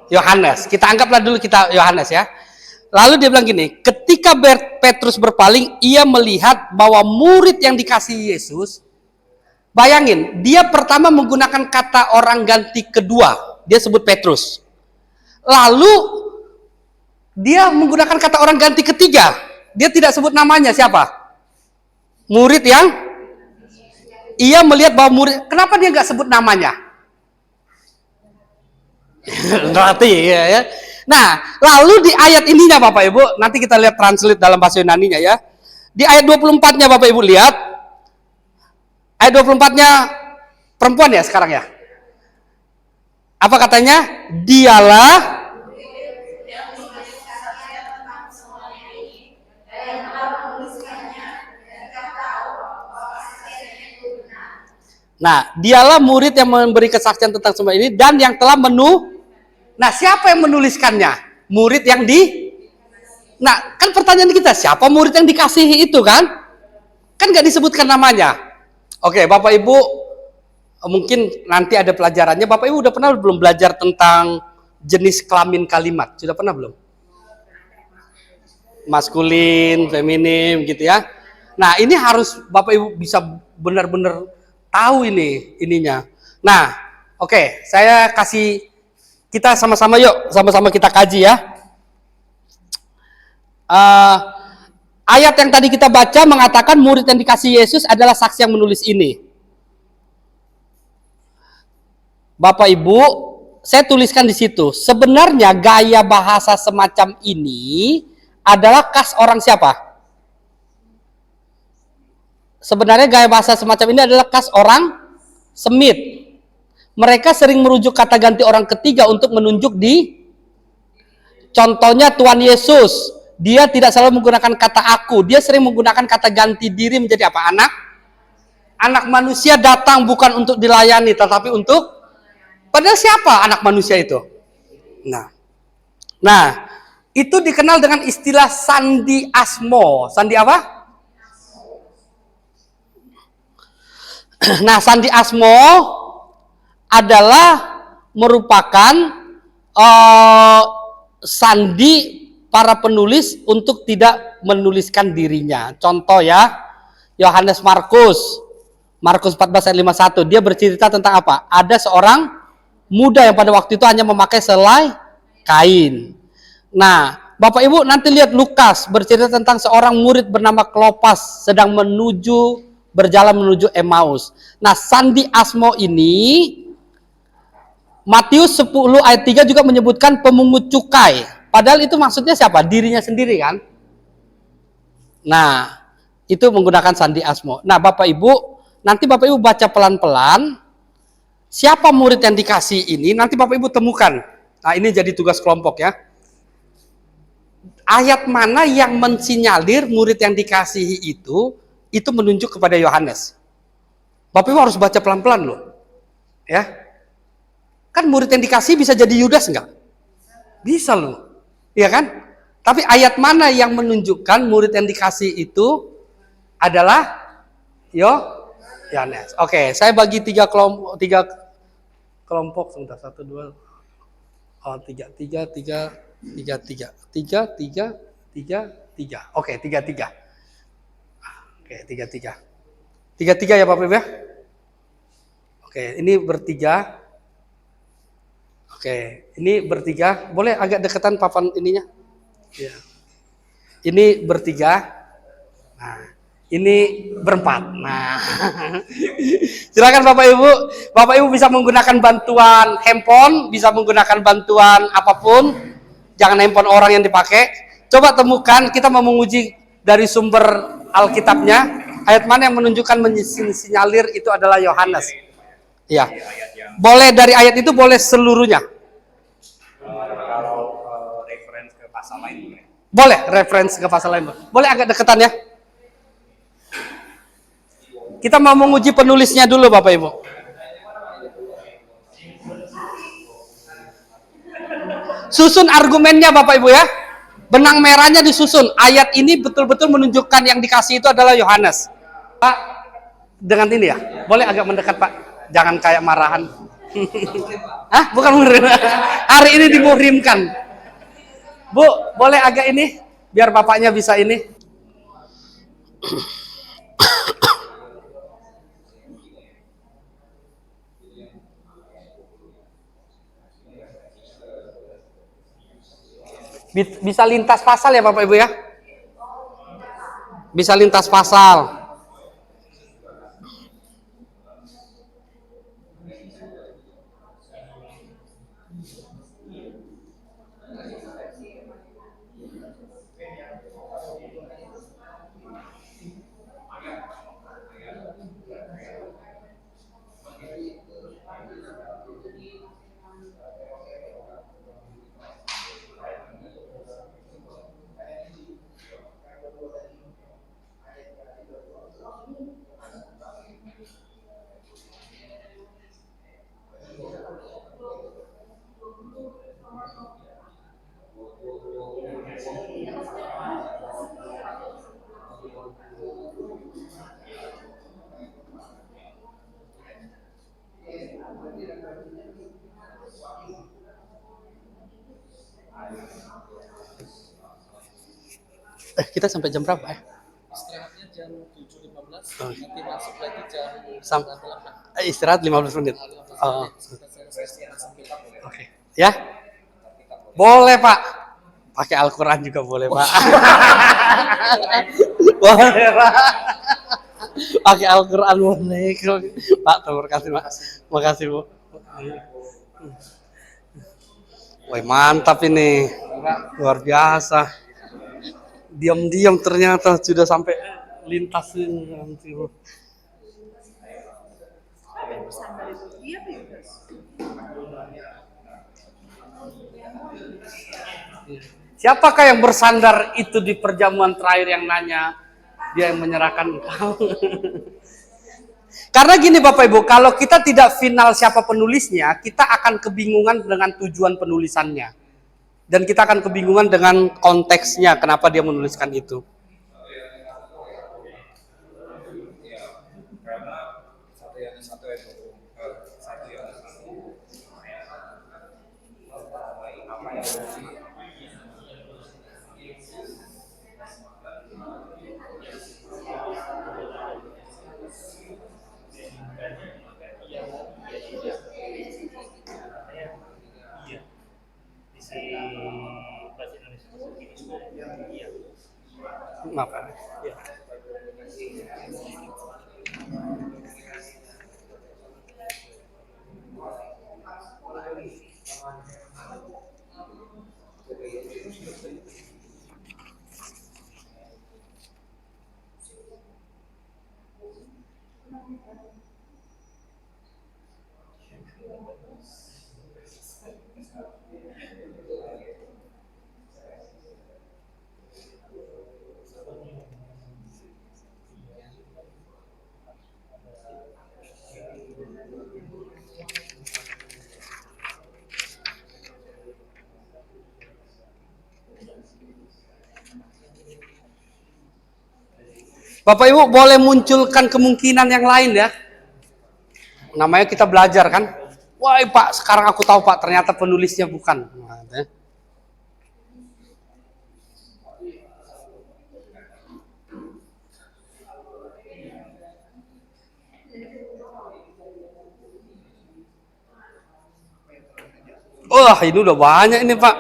Yohanes. Kita anggaplah dulu kita Yohanes ya. Lalu dia bilang gini, ketika Petrus berpaling, ia melihat bahwa murid yang dikasihi Yesus, bayangin, dia pertama menggunakan kata orang ganti kedua, dia sebut Petrus. Lalu dia menggunakan kata orang ganti ketiga, dia tidak sebut namanya siapa? Murid yang ia melihat bahwa murid, kenapa dia nggak sebut namanya? Berarti ya. Nah, lalu di ayat ininya Bapak Ibu, nanti kita lihat translate dalam bahasa Yunani-nya ya. Di ayat 24-nya Bapak Ibu lihat. Ayat 24-nya perempuan ya sekarang ya. Apa katanya? Dialah Nah, dialah murid yang memberi kesaksian tentang semua ini dan yang telah Nah, siapa yang menuliskannya? Murid yang Nah, kan pertanyaan kita, siapa murid yang dikasihi itu kan? Kan nggak disebutkan namanya. Oke, Bapak Ibu, mungkin nanti ada pelajarannya. Bapak Ibu udah pernah belum belajar tentang jenis kelamin kalimat? Sudah pernah belum? Maskulin, feminim gitu ya. Nah, ini harus Bapak Ibu bisa benar-benar tahu ininya. Nah, oke, saya kasih, kita sama-sama yuk, sama-sama kita kaji ya. Ayat yang tadi kita baca mengatakan murid yang dikasih Yesus adalah saksi yang menulis ini. Bapak Ibu, saya tuliskan di situ. Sebenarnya gaya bahasa semacam ini adalah khas orang siapa? Sebenarnya gaya bahasa semacam ini adalah khas orang Semit. Mereka sering merujuk kata ganti orang ketiga untuk menunjuk contohnya Tuhan Yesus. Dia tidak selalu menggunakan kata aku, dia sering menggunakan kata ganti diri menjadi apa? Anak manusia datang bukan untuk dilayani, tetapi untuk, padahal siapa anak manusia itu? Nah, itu dikenal dengan istilah sandi asmo. Sandi apa? Nah, sandi asmo adalah merupakan sandi para penulis untuk tidak menuliskan dirinya. Contoh ya, Yohanes Markus 14 ayat 51, dia bercerita tentang apa? Ada seorang muda yang pada waktu itu hanya memakai selai kain. Nah, Bapak Ibu nanti lihat Lukas bercerita tentang seorang murid bernama Klopas sedang berjalan menuju Emmaus. Nah, sandi asmo ini Matius 10 ayat 3 juga menyebutkan pemungut cukai. Padahal itu maksudnya siapa? Dirinya sendiri kan? Nah, itu menggunakan sandi asmo. Nah, Bapak Ibu, nanti Bapak Ibu baca pelan-pelan. Siapa murid yang dikasih ini? Nanti Bapak Ibu temukan. Nah, ini jadi tugas kelompok ya. Ayat mana yang mensinyalir murid yang dikasihi itu menunjuk kepada Yohanes. Bapak Ibu harus baca pelan-pelan loh. Ya. Kan murid yang dikasihi bisa jadi Yudas enggak? Bisa loh. Iya kan? Tapi ayat mana yang menunjukkan murid yang dikasih itu adalah Yohanes. Oke, saya bagi tiga kelompok. Sebentar, 1, 2, 3. Oke, 3. Oke, 3. 3 ya Bapak Ibu ya. Oke, ini bertiga. Oke, ini bertiga. Boleh agak deketan papan ininya? Ya. Ini bertiga. Nah, ini berempat. Nah, silakan Bapak Ibu. Bapak Ibu bisa menggunakan bantuan handphone, bisa menggunakan bantuan apapun. Jangan handphone orang yang dipakai. Coba temukan. Kita mau menguji dari sumber Alkitabnya. Ayat mana yang menunjukkan mensinyalir itu adalah Yohanes? Ya. Boleh dari ayat itu, boleh seluruhnya. Kalau reference ke pasal lain boleh reference ke pasal lain. Boleh agak deketan ya. Kita mau menguji penulisnya dulu Bapak Ibu. Susun argumennya Bapak Ibu ya. Benang merahnya disusun. Ayat ini betul-betul menunjukkan yang dikasih itu adalah Yohanes. Pak, dengan ini ya. Boleh agak mendekat Pak. Jangan kayak marahan. Hah? Bukan muhrim. Hari ini dimuhrimkan. Bu, boleh agak ini? Biar bapaknya bisa ini. Bisa lintas pasal ya Bapak Ibu ya? Bisa lintas pasal. Kita sampai jam berapa ya? Istirahatnya jam 7.15, nanti masuk lagi jam 8. Istirahat 15 menit. Oh. Oke. Oke. Ya? Boleh, Pak. Pakai Al-Qur'an juga boleh, Pak. Boleh, Pak. Pakai Al-Qur'an boleh. Pak, terima kasih, Pak. Makasih, Bu. Wah, mantap ini. Luar biasa. Diam-diam ternyata sudah sampai lintas ini. Siapakah yang bersandar itu di perjamuan terakhir yang nanya? Dia yang menyerahkan engkau. Karena gini Bapak Ibu, kalau kita tidak final siapa penulisnya, kita akan kebingungan dengan tujuan penulisannya. Dan kita akan kebingungan dengan konteksnya, kenapa dia menuliskan itu. Karena satu yang Maaf. Bapak Ibu boleh munculkan kemungkinan yang lain ya. Namanya kita belajar kan. Wah Pak, sekarang aku tahu Pak, ternyata penulisnya bukan. Wah ini udah banyak ini Pak.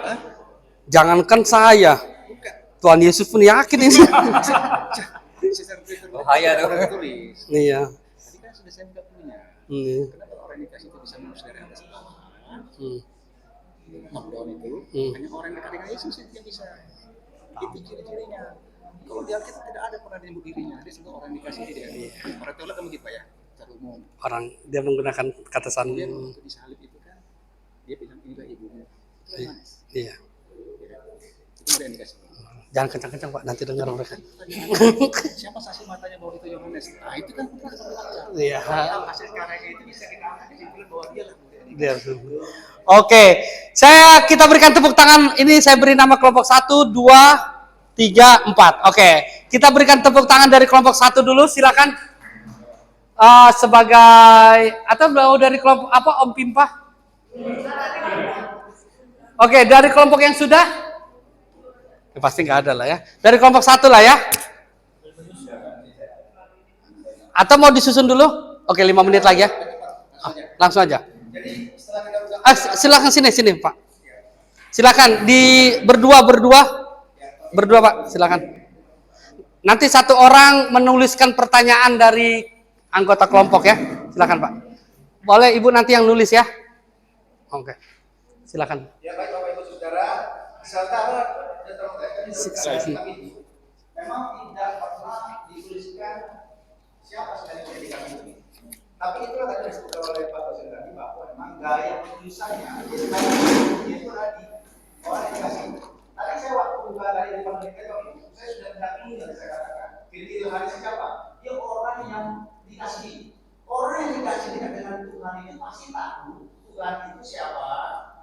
Jangankan saya, Tuhan Yesus pun yakin ini. Bahaya dong. Iya. Tadi kan sudah saya buka punya. Kenapa Orang yang dikasih itu bisa menulis dari atas ke bawah? Knockdown itu hanya orang yang dekat dengan Yesus yang bisa. Itu ciri-cirinya. Kalau di Alkitab tidak ada pernah dia dirinya. Dia semua orang dikasih dia. Orang teolog kan begitu ya. Secara umum. Orang dia menggunakan kata Kemudian untuk disalib itu kan dia bilang inilah ibunya. Iya. Itu yang dikasih. Jangan kencang-kencang Pak, nanti dengar mereka. Siapa saksi matanya bahwa itu Yohanes? Nah itu kan kita harus baca. Iya. Hasil karyanya itu bisa kita ambil kesimpulan bahwa dia lah. Oke, Kita berikan tepuk tangan. Ini saya beri nama kelompok 1, 2, 3, 4. Oke, kita berikan tepuk tangan dari kelompok 1 dulu, silakan. Sebagai atau dari kelompok apa, Om Pimpah? Oke, dari kelompok yang sudah? Ya, pasti nggak ada lah ya. Dari kelompok 1 lah ya. Atau mau disusun dulu? Oke, 5 menit lagi ya. Langsung aja. Jadi setelah kita ucapkan Silakan sini Pak. Silakan berdua Pak, silakan. Nanti satu orang menuliskan pertanyaan dari anggota kelompok ya. Silakan Pak. Boleh Ibu nanti yang nulis ya. Oke. Silakan. Ya baik Bapak Ibu Saudara, sementara tapi memang tidak pernah dituliskan siapa sebenarnya yang dikasih ini. Tapi itulah tadi disebutkan oleh Pak Dosen tadi bahwa memang gaya penulisannya itu tadi orang yang dikasih. Tadi saya waktu buka dari penelitian saya sudah mendapati yang saya katakan. Ciri-ciri hari siapa? Dia orang yang dikasih. Orang yang dikasih dengan Tuhan itu pasti tahu Tuhan itu siapa,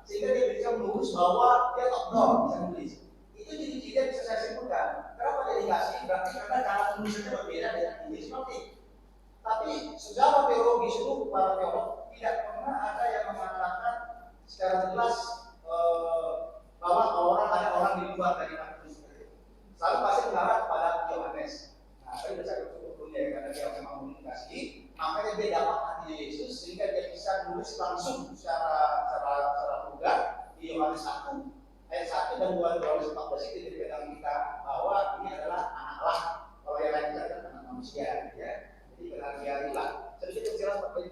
sehingga dia bisa menulis bahwa dia top down bisa nulis. Itu ciri-ciri yang bisa saya sebutkan. Kenapa dia dikasih? Berarti karena cara penulisannya berbeda dengan Inggris seperti. Tapi segala teologi seluruh para teolog tidak pernah ada yang mengatakan secara jelas bahwa ada orang di luar dari Kristus. Selalu pasti mengarah kepada Yohanes. Nah, tadi sudah saya sebutkan ya, karena dia memang komunikasi, makanya dia dapat hatinya Yesus sehingga dia bisa menulis langsung secara vulgar di Yohanes 1 ayat 1 dan 2 Yohanes 14 itu dikatakan kita bahwa ini adalah anak Allah. Kalau yang lain adalah anak manusia, ya. Jadi benar-benarlah. Sedikit jelas Pak Budi.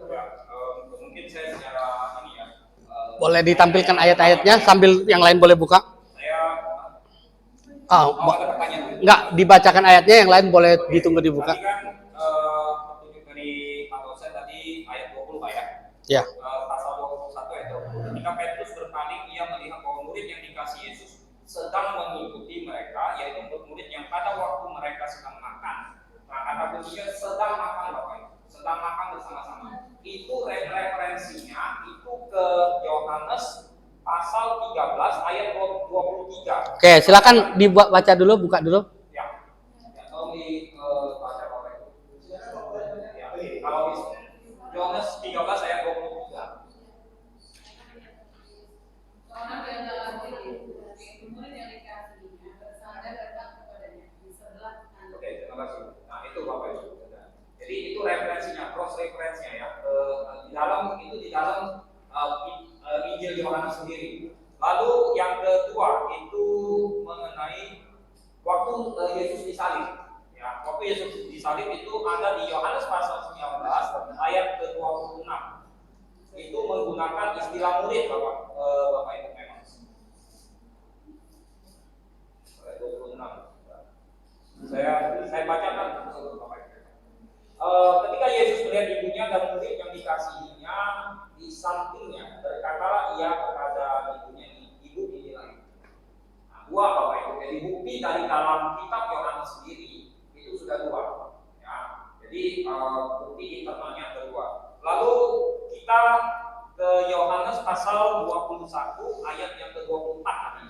Mungkin saya secara ini ya. Boleh ditampilkan ayat-ayatnya sambil yang lain boleh buka? Ada pertanyaan. Enggak, dibacakan ayatnya, yang lain boleh ditunggu dibuka. Tadi kan petunjuk dari Pak Dosen tadi ayat 20 Pak ya. Ya. Pasal 21 itu. Ketika Petrus berpaling, ia melihat bahwa murid yang dikasih Yesus sedang mengikuti mereka, yaitu murid yang pada waktu mereka sedang makan. Nah, kata kuncinya sedang makan Bapak Ibu. Sedang makan bersama-sama. Itu referensinya itu ke Yohanes pasal 13 ayat 23. Oke, silakan dibaca dulu, buka dulu. Ya. Kalau dibaca Bapak Ibu. Ya. Kalau Yohanes 13 ayat 23. Oke, terima kasih. Nah, itu Bapak Ibu. Jadi itu referensinya, cross referensinya ya. Di dalam Injil Yohanes sendiri. Lalu yang kedua itu mengenai waktu Yesus disalib. Ya, waktu Yesus disalib itu ada di Yohanes pasal 19 ayat ke-26. Itu menggunakan istilah murid Bapak Ibu memang. Ayat 26. Saya bacakan Bapak Ibu. Ketika Yesus melihat ibunya dan murid yang dikasihinya di sampingnya, berkatalah ia kepada ibunya, ibu inilah. Nah, dua Bapak Ibu. Jadi bukti dari dalam kitab Yohanes sendiri itu sudah dua. Ya. Jadi bukti internalnya ada dua. Lalu kita ke Yohanes pasal 21 ayat yang ke-24 tadi.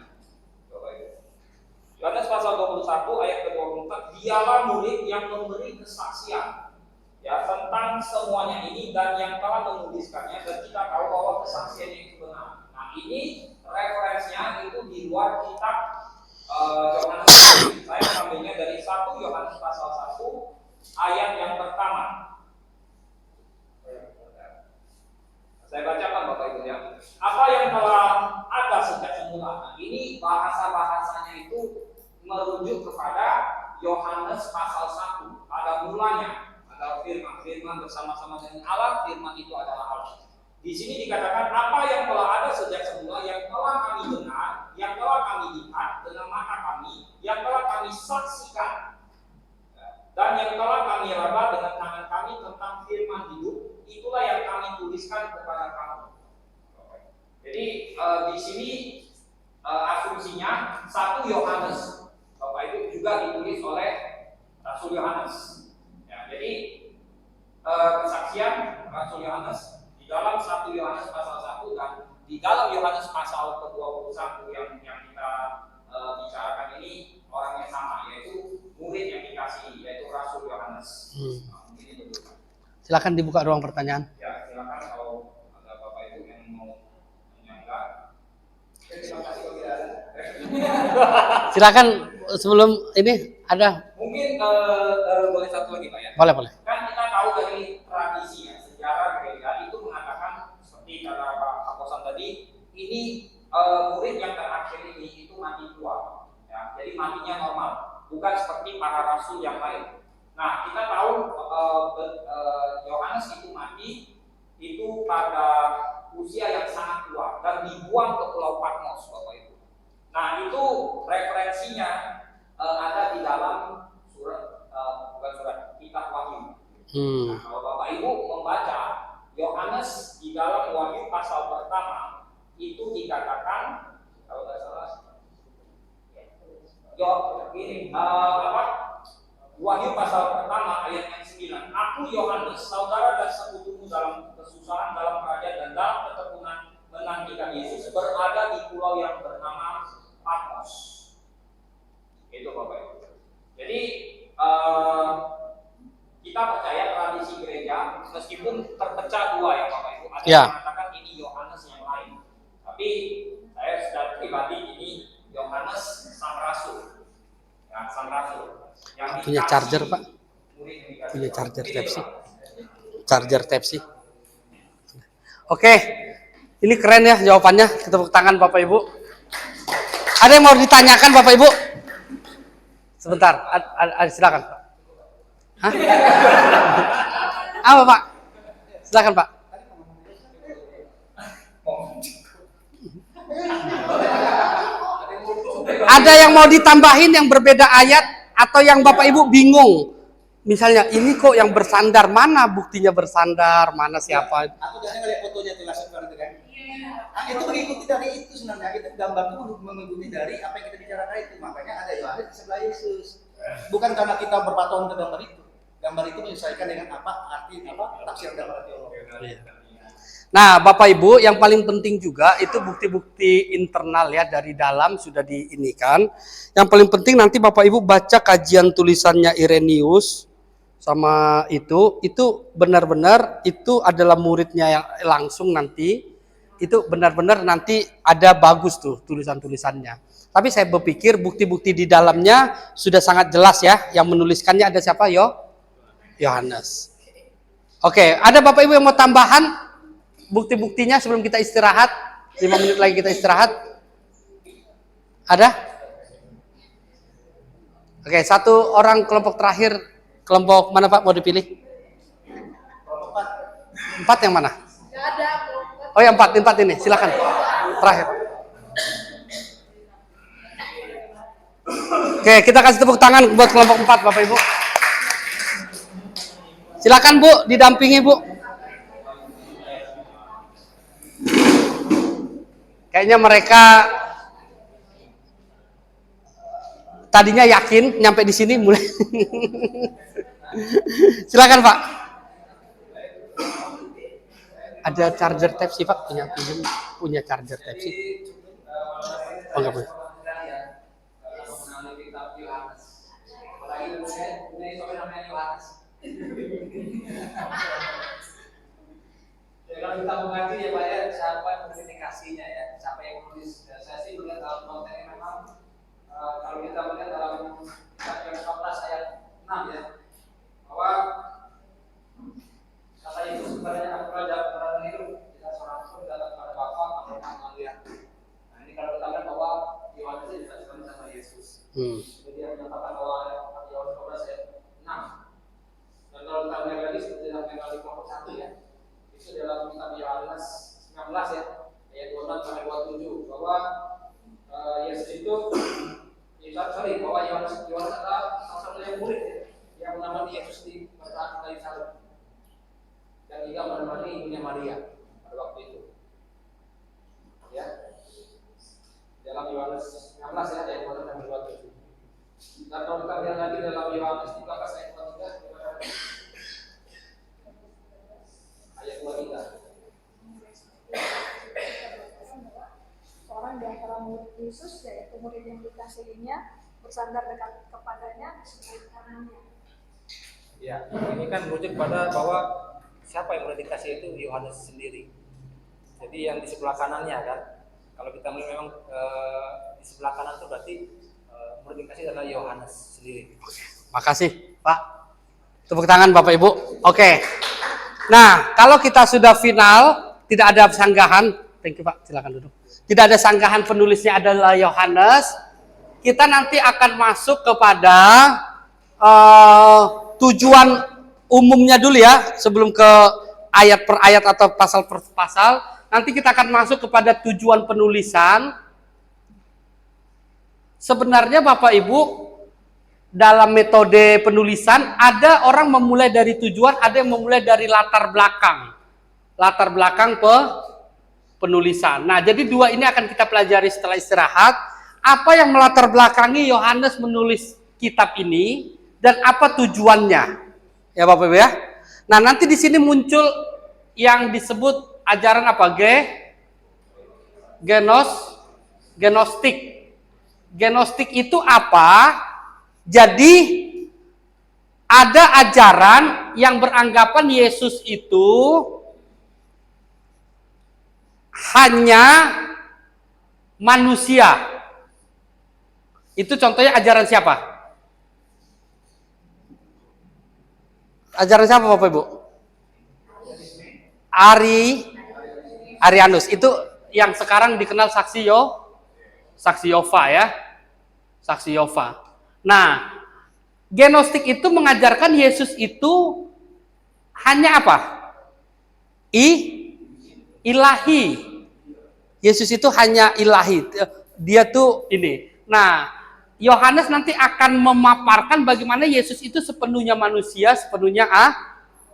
Bapak Ibu. Yohanes pasal 21 ayat ke-24, dialah murid yang memberi kesaksian ya tentang semuanya ini dan yang telah menuliskannya, dan kita tahu bahwa kesaksiannya itu benar. Nah, ini referensinya itu di luar kitab Yohanes. Saya mengambilnya dari 1 Yohanes pasal 1 ayat yang pertama. Saya bacakan Bapak Ibu ya. Apa yang telah ada sejak semula. Nah, ini bahasa-bahasanya itu merujuk kepada Yohanes pasal 1. Ada mulanya. Ada firman bersama-sama dengan Allah, firman itu adalah Allah. Di sini dikatakan apa yang telah ada sejak semula, yang telah kami dengar, yang telah kami lihat dengan mata kami, yang telah kami saksikan, dan yang telah kami raba dengan tangan kami tentang firman hidup, itulah yang kami tuliskan kepada kamu. Jadi di sini asumsinya 1 Yohanes, Bapak Ibu, juga ditulis oleh Rasul Yohanes. Jadi kesaksian Rasul Yohanes di dalam 1 Yohanes pasal 1 dan di dalam Yohanes pasal ke-21 yang kita bicarakan ini orang yang sama, yaitu murid yang dikasihi, yaitu Rasul Yohanes. Ini betul. Silakan dibuka ruang pertanyaan. Ya, silakan kalau ada Bapak Ibu yang mau menyanggah. Terima kasih kalau tidak ada. Silakan sebelum ini ada. Mungkin boleh satu lagi Pak ya. Boleh, boleh. Kan kita tahu dari tradisi ya, sejarah gereja itu mengatakan seperti kata Pak Aposan tadi, ini murid yang terakhir ini itu mati tua. Ya, jadi matinya normal, bukan seperti para rasul yang lain. Nah, kita tahu Yohanes itu mati itu pada usia yang sangat tua dan dibuang ke Pulau Patmos, Bapak Ibu. Nah, itu referensinya ada di dalam surat, bukan surat, kitab Wahyu. Nah, kalau Bapak Ibu membaca Yohanes di dalam Wahyu pasal pertama itu dikatakan, kalau tidak salah, Wahyu pasal pertama ayat yang 9. Aku Yohanes, saudara dan sekutumu dalam kesusahan, dalam kerajaan dan dalam ketekunan menantikan Yesus, berada di pulau yang bernama Patmos. Itu Bapak Ibu. Jadi kita percaya tradisi gereja meskipun terpecah dua ya Bapak Ibu. Ada yang mengatakan ini Yohanes yang lain. Tapi saya secara pribadi ini Yohanes sang rasul. Ya, sang rasul. Yang Punya charger, Pak. Punya charger Type-C. Charger Type-C. Oke. Ini keren ya jawabannya. Tepuk tangan Bapak Ibu. Ada yang mau ditanyakan Bapak Ibu? Sebentar, silakan Pak. Hah? Apa Pak? Silakan Pak. Ada yang mau ditambahin yang berbeda ayat atau yang Bapak Ibu bingung? Misalnya ini kok yang bersandar, mana buktinya bersandar, mana siapa? Aku biasanya ngeliat fotonya tuh langsung itu kan. Nah, itu mengikuti dari itu sebenarnya, itu gambar itu mengikuti dari apa yang kita bicarakan itu. Makanya ada Yohanes di sebelah Yesus. Bukan karena kita berpatok ke gambar itu. Gambar itu menyesuaikan dengan apa arti tafsir gambar teologi. Nah, Bapak Ibu, yang paling penting juga itu bukti-bukti internal ya dari dalam sudah diinikan. Yang paling penting nanti Bapak Ibu baca kajian tulisannya Irenaeus sama itu benar-benar itu adalah muridnya yang langsung nanti. Itu benar-benar nanti ada bagus tuh tulisan-tulisannya. Tapi saya berpikir bukti-bukti di dalamnya sudah sangat jelas ya. Yang menuliskannya ada siapa? Yohanes. Oke, ada Bapak Ibu yang mau tambahan bukti-buktinya sebelum kita istirahat? 5 menit lagi kita istirahat. Ada? Oke, satu orang kelompok terakhir. Kelompok mana Pak mau dipilih? 4 yang mana? Oh yang 4 ini, silakan. Terakhir. Oke, kita kasih tepuk tangan buat kelompok 4 Bapak Ibu. Silakan Bu, didampingi Bu. Kayaknya mereka tadinya yakin nyampe di sini mulai. Silakan Pak. Ada charger Type-C Pak, punya charger Type-C. Oh enggak punya. Kalau kita mengaji ya Pak ya, siapa yang komunikasinya ya, siapa yang menulis. Saya sih melihat dalam kontennya memang kalau kita melihat dalam Yohanes 14 ayat 6 ya, bahwa kata Yesus sebenarnya aku raja orang hidup, tidak seorang pun datang kepada Bapa atau melihat. Nah ini kalau kita lihat bahwa Yohanes itu juga sama Yesus. Jadi dia menyatakan bahwa Yohanes 14 ayat 6. Dan kalau kita lihat lagi seperti dalam di kelompok 1 ya, itu dalam kitab Yohanes 19 ya, ayat 26 sampai 27 bahwa Yesus itu bahwa Yohanes adalah salah satu murid ya, yang menemani Yesus di saat kayu salib dan juga menemani ibunya Maria pada waktu itu. Ya, dalam Yohanes 16 ya, ayat 26 sampai 27. Dan kalau kita lihat lagi dalam Yohanes 13 ayat 23 ayat 23. seorang di antara murid Yesus, yaitu murid yang dikasihinya, bersandar dekat kepadanya di sebelah kanannya. Ya, ini kan merujuk pada bahwa siapa yang mulai dikasih itu Yohanes sendiri. Jadi yang di sebelah kanannya kan, kalau kita melihat memang di sebelah kanan itu berarti murid yang dikasih adalah Yohanes sendiri. Makasih, Pak. Tepuk tangan Bapak Ibu. Oke. Nah, kalau kita sudah final, tidak ada sanggahan. Thank you, Pak. Silakan duduk. Tidak ada sanggahan, penulisnya adalah Yohanes. Kita nanti akan masuk kepada tujuan umumnya dulu ya, sebelum ke ayat per ayat atau pasal per pasal. Nanti kita akan masuk kepada tujuan penulisan. Sebenarnya Bapak Ibu, dalam metode penulisan, ada orang memulai dari tujuan, ada yang memulai dari latar belakang. Latar belakang penulisan. Nah, jadi dua ini akan kita pelajari setelah istirahat. Apa yang melatar belakangi Yohanes menulis kitab ini dan apa tujuannya? Ya Bapak Ibu ya. Nah, nanti di sini muncul yang disebut ajaran apa? Gnostik. Gnostik itu apa? Jadi ada ajaran yang beranggapan Yesus itu hanya manusia. Itu contohnya ajaran siapa? Ajaran siapa Bapak Ibu? Arianus. Itu yang sekarang dikenal Saksi Yehova ya. Saksi Yehova. Nah, Gnostik itu mengajarkan Yesus itu hanya apa? Ilahi. Yesus itu hanya ilahi. Dia tuh ini. Nah, Yohanes nanti akan memaparkan bagaimana Yesus itu sepenuhnya manusia, sepenuhnya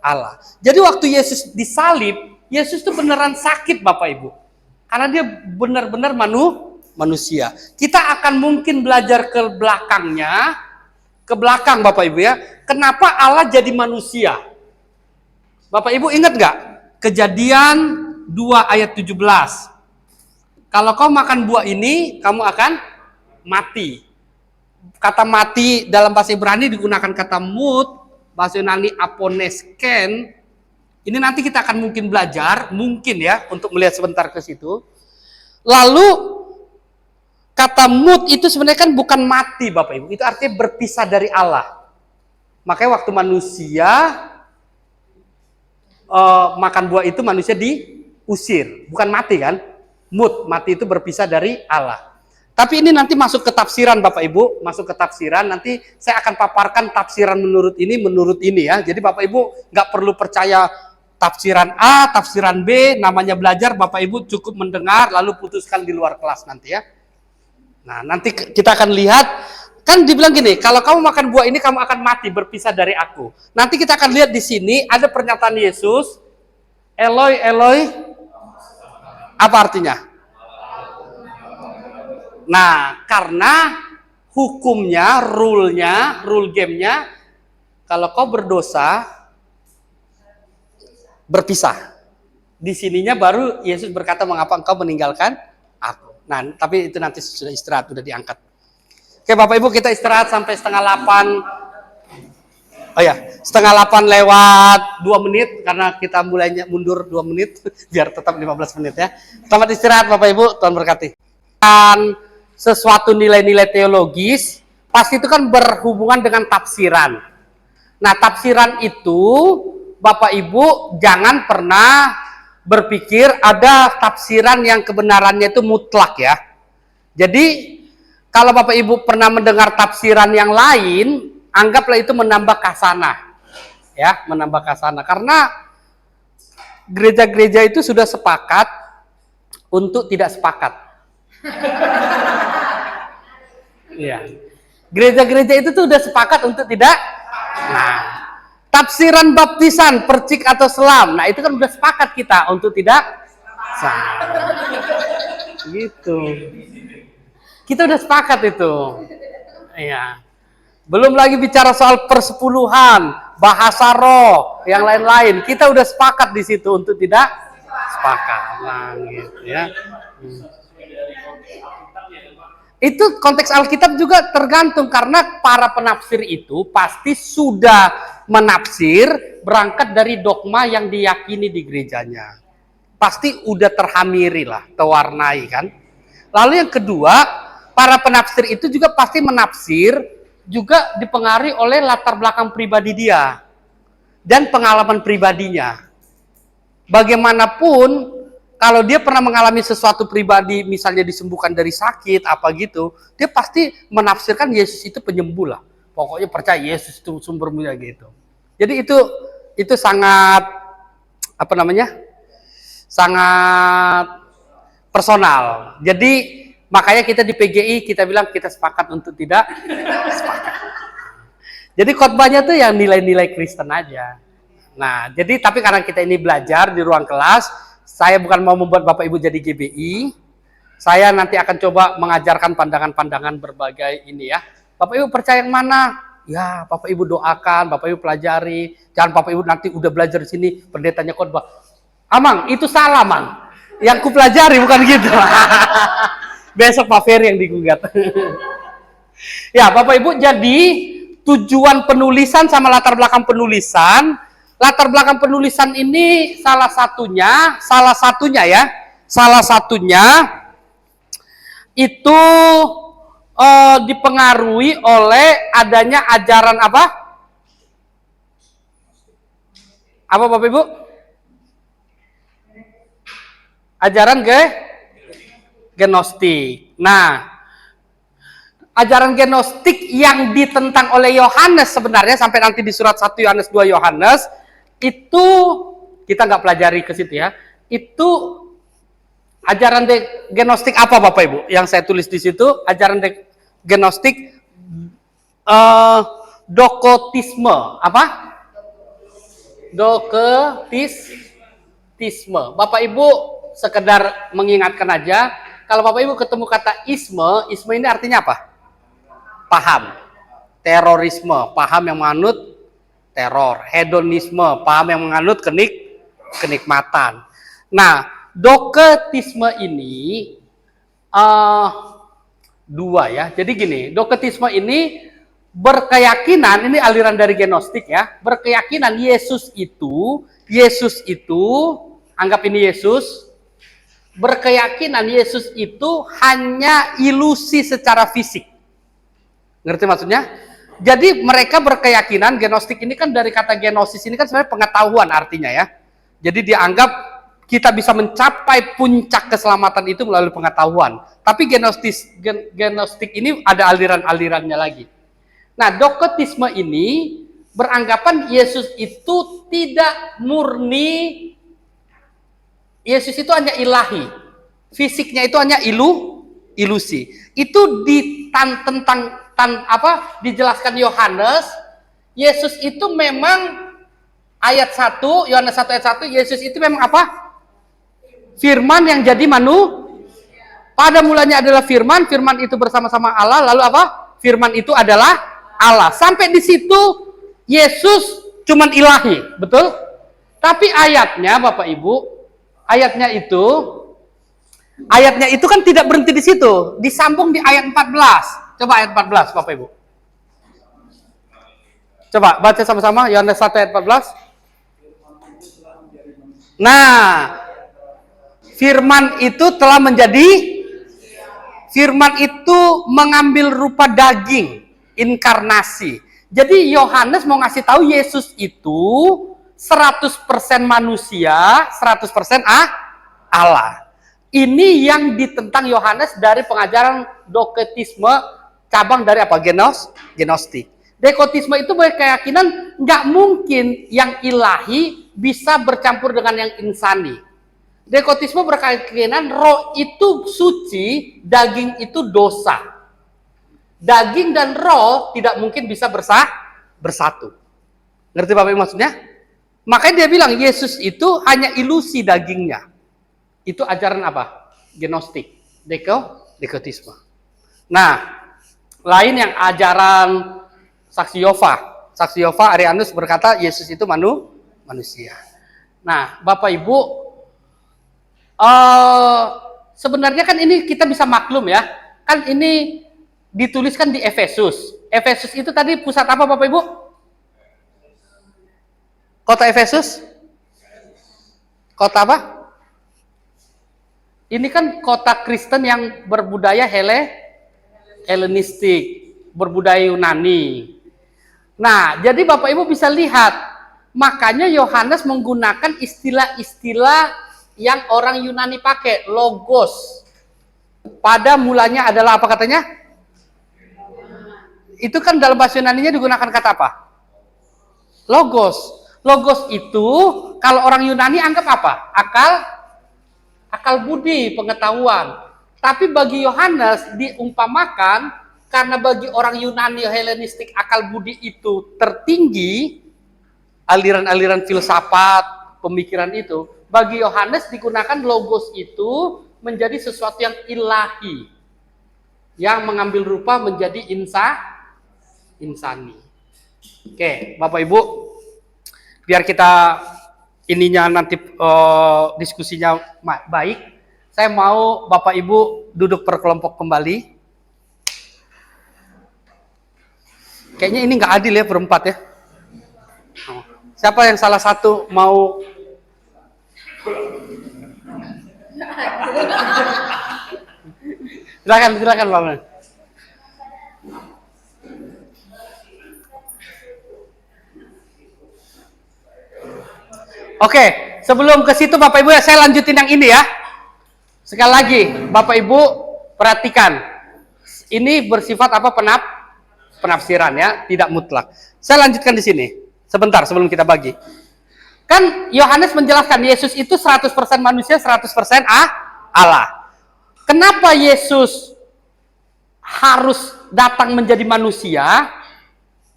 Allah. Jadi waktu Yesus disalib, Yesus itu beneran sakit Bapak Ibu. Karena dia benar-benar manusia. Kita akan mungkin belajar ke belakang Bapak Ibu ya. Kenapa Allah jadi manusia? Bapak Ibu ingat nggak? Kejadian 2 ayat 17. Kalau kau makan buah ini, kamu akan mati. Kata mati dalam bahasa Ibrani digunakan kata mut, bahasa Yunani aponesken. Ini nanti kita akan mungkin belajar, mungkin ya, untuk melihat sebentar ke situ. Lalu kata mut itu sebenarnya kan bukan mati Bapak Ibu, itu artinya berpisah dari Allah. Makanya waktu manusia makan buah itu manusia diusir, bukan mati kan? Mut, mati itu berpisah dari Allah. Tapi ini nanti masuk ke tafsiran Bapak Ibu, masuk ke tafsiran. Nanti saya akan paparkan tafsiran menurut ini ya. Jadi Bapak Ibu nggak perlu percaya tafsiran A, tafsiran B, namanya belajar. Bapak Ibu cukup mendengar lalu putuskan di luar kelas nanti ya. Nah, nanti kita akan lihat, kan dibilang gini, kalau kamu makan buah ini kamu akan mati berpisah dari aku. Nanti kita akan lihat di sini ada pernyataan Yesus, Eloi, Eloi, apa artinya? Nah, karena hukumnya, rule game-nya, kalau kau berdosa, berpisah. Di sininya baru Yesus berkata, mengapa engkau meninggalkan aku? Nah, tapi itu nanti sudah istirahat, sudah diangkat. Oke, Bapak Ibu, kita istirahat sampai 7:30. Oh ya, 7:30 lewat 2 menit, karena kita mulainya mundur 2 menit, biar tetap 15 menit ya. Selamat istirahat Bapak Ibu, Tuhan berkati. Dan sesuatu nilai-nilai teologis, pasti itu kan berhubungan dengan tafsiran. Nah, tafsiran itu, Bapak Ibu, jangan pernah berpikir ada tafsiran yang kebenarannya itu mutlak ya. Jadi, kalau Bapak Ibu pernah mendengar tafsiran yang lain, anggaplah itu menambah kasanah. Ya, menambah kasanah. Karena gereja-gereja itu sudah sepakat untuk tidak sepakat. Iya. Gereja-gereja itu tuh udah sepakat untuk tidak. Nah, tafsiran baptisan, percik atau selam. Nah, itu kan udah sepakat kita untuk tidak sah. Gitu. Kita udah sepakat itu. Iya. Belum lagi bicara soal persepuluhan, bahasa roh, yang lain-lain. Kita udah sepakat di situ untuk tidak sepakat. Nah, gitu ya. Itu konteks Alkitab juga tergantung karena para penafsir itu pasti sudah menafsir berangkat dari dogma yang diyakini di gerejanya. Pasti udah terhamiri lah, terwarnai kan. Lalu yang kedua, para penafsir itu juga pasti menafsir juga dipengaruhi oleh latar belakang pribadi dia dan pengalaman pribadinya. Bagaimanapun kalau dia pernah mengalami sesuatu pribadi, misalnya disembuhkan dari sakit, apa gitu, dia pasti menafsirkan Yesus itu penyembuh lah. Pokoknya percaya Yesus itu sumbernya gitu. Jadi itu sangat, apa namanya, sangat personal. Jadi makanya kita di PGI, kita bilang kita sepakat untuk tidak sepakat. Jadi khotbahnya tuh yang nilai-nilai Kristen aja. Nah, jadi tapi karena kita ini belajar di ruang kelas, saya bukan mau membuat Bapak Ibu jadi GBI. Saya nanti akan coba mengajarkan pandangan-pandangan berbagai ini ya. Bapak Ibu percaya yang mana? Ya, Bapak Ibu doakan, Bapak Ibu pelajari. Jangan Bapak Ibu nanti udah belajar di sini, pendetanya khotbah. Amang, itu salah, Mang. Yang ku pelajari bukan gitu. Besok Pak Ferry yang digugat. Ya, Bapak Ibu, jadi tujuan penulisan sama latar belakang penulisan. Latar belakang penulisan ini salah satunya itu dipengaruhi oleh adanya ajaran apa? Apa Bapak Ibu? Ajaran Gnostik. Nah, ajaran Gnostik yang ditentang oleh Yohanes sebenarnya sampai nanti di surat 1 Yohanes 2 Yohanes itu kita nggak pelajari ke situ ya. Itu ajaran Gnostik apa Bapak Ibu? Yang saya tulis di situ ajaran Gnostik dokotisme apa? Doketisme. Bapak Ibu sekedar mengingatkan aja. Kalau Bapak Ibu ketemu kata isme ini artinya apa? Paham. Terorisme, paham yang menganut teror. Hedonisme, paham yang menganut kenikmatan. Nah, doketisme ini dua ya. Jadi gini, doketisme ini berkeyakinan, ini aliran dari Gnostik ya, berkeyakinan Yesus itu, anggap ini Yesus, berkeyakinan Yesus itu hanya ilusi secara fisik. Ngerti maksudnya? Jadi mereka berkeyakinan, Gnostik ini kan dari kata genosis ini kan sebenarnya pengetahuan artinya ya. Jadi dianggap kita bisa mencapai puncak keselamatan itu melalui pengetahuan. Tapi Gnostik ini ada aliran-alirannya lagi. Nah, doketisme ini beranggapan Yesus itu tidak murni, Yesus itu hanya ilahi. Fisiknya itu hanya ilusi. Itu dijelaskan Yohanes, Yesus itu memang ayat 1, Yohanes 1 ayat 1, Yesus itu memang apa? Firman yang jadi pada mulanya adalah firman, firman itu bersama-sama Allah, lalu apa? Firman itu adalah Allah. Sampai di situ Yesus cuman ilahi, betul? Tapi ayatnya Bapak Ibu, ayatnya itu kan tidak berhenti di situ, disambung di ayat 14. Coba ayat 14 Bapak Ibu. Coba baca sama-sama Yohanes 1 ayat 14. Nah, firman itu telah menjadi, firman itu mengambil rupa daging, inkarnasi. Jadi Yohanes mau ngasih tahu Yesus itu 100% manusia, 100% Allah. Ini yang ditentang Yohanes dari pengajaran doketisme, cabang dari apa? Gnostik. Doketisme itu berkeyakinan nggak mungkin yang ilahi bisa bercampur dengan yang insani. Doketisme berkeyakinan roh itu suci, daging itu dosa. Daging dan roh tidak mungkin bisa bersatu. Ngerti Bapak Ibu maksudnya? Makanya dia bilang Yesus itu hanya ilusi dagingnya. Itu ajaran apa? Gnostik. Doketisme. Nah, lain yang ajaran Saksi Yehova. Saksi Yehova Arianus berkata Yesus itu manusia. Nah, Bapak Ibu, sebenarnya kan ini kita bisa maklum ya. Kan ini dituliskan di Efesus. Efesus itu tadi pusat apa Bapak Ibu? Kota Efesus? Kota apa? Ini kan kota Kristen yang berbudaya Helenistik, berbudaya Yunani. Nah, jadi Bapak Ibu bisa lihat, makanya Yohanes menggunakan istilah-istilah yang orang Yunani pakai, logos. Pada mulanya adalah apa katanya? Itu kan dalam bahasa Yunaninya digunakan kata apa? Logos. Logos itu kalau orang Yunani anggap apa? Akal budi, pengetahuan. Tapi bagi Yohanes diumpamakan karena bagi orang Yunani Helenistik akal budi itu tertinggi, aliran-aliran filsafat, pemikiran itu, bagi Yohanes digunakan logos itu menjadi sesuatu yang ilahi, yang mengambil rupa menjadi insani. Oke, Bapak Ibu, biar kita ininya nanti diskusinya baik, saya mau Bapak Ibu duduk per kelompok kembali. Kayaknya ini nggak adil ya berempat ya. Siapa yang salah satu mau? Silakan Pak Men. Oke, sebelum ke situ Bapak Ibu ya, saya lanjutin yang ini ya. Sekali lagi, Bapak Ibu perhatikan. Ini bersifat apa? Penafsiran ya, tidak mutlak. Saya lanjutkan di sini. Sebentar sebelum kita bagi. Kan Yohanes menjelaskan Yesus itu 100% manusia, 100% Allah. Kenapa Yesus harus datang menjadi manusia?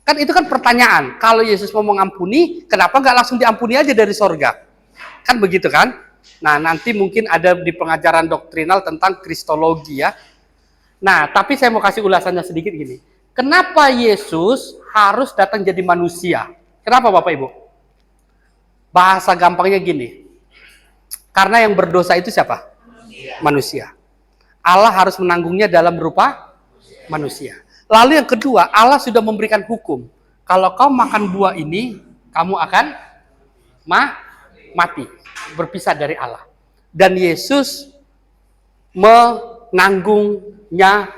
Kan itu kan pertanyaan. Kalau Yesus mau mengampuni, kenapa nggak langsung diampuni aja dari sorga? Kan begitu kan? Nah, nanti mungkin ada di pengajaran doktrinal tentang kristologi ya. Nah, tapi saya mau kasih ulasannya sedikit gini. Kenapa Yesus harus datang jadi manusia? Kenapa Bapak Ibu? Bahasa gampangnya gini. Karena yang berdosa itu siapa? Manusia. Allah harus menanggungnya dalam rupa manusia. Lalu yang kedua, Allah sudah memberikan hukum. Kalau kau makan buah ini, kamu akan mati. Berpisah dari Allah. Dan Yesus menanggungnya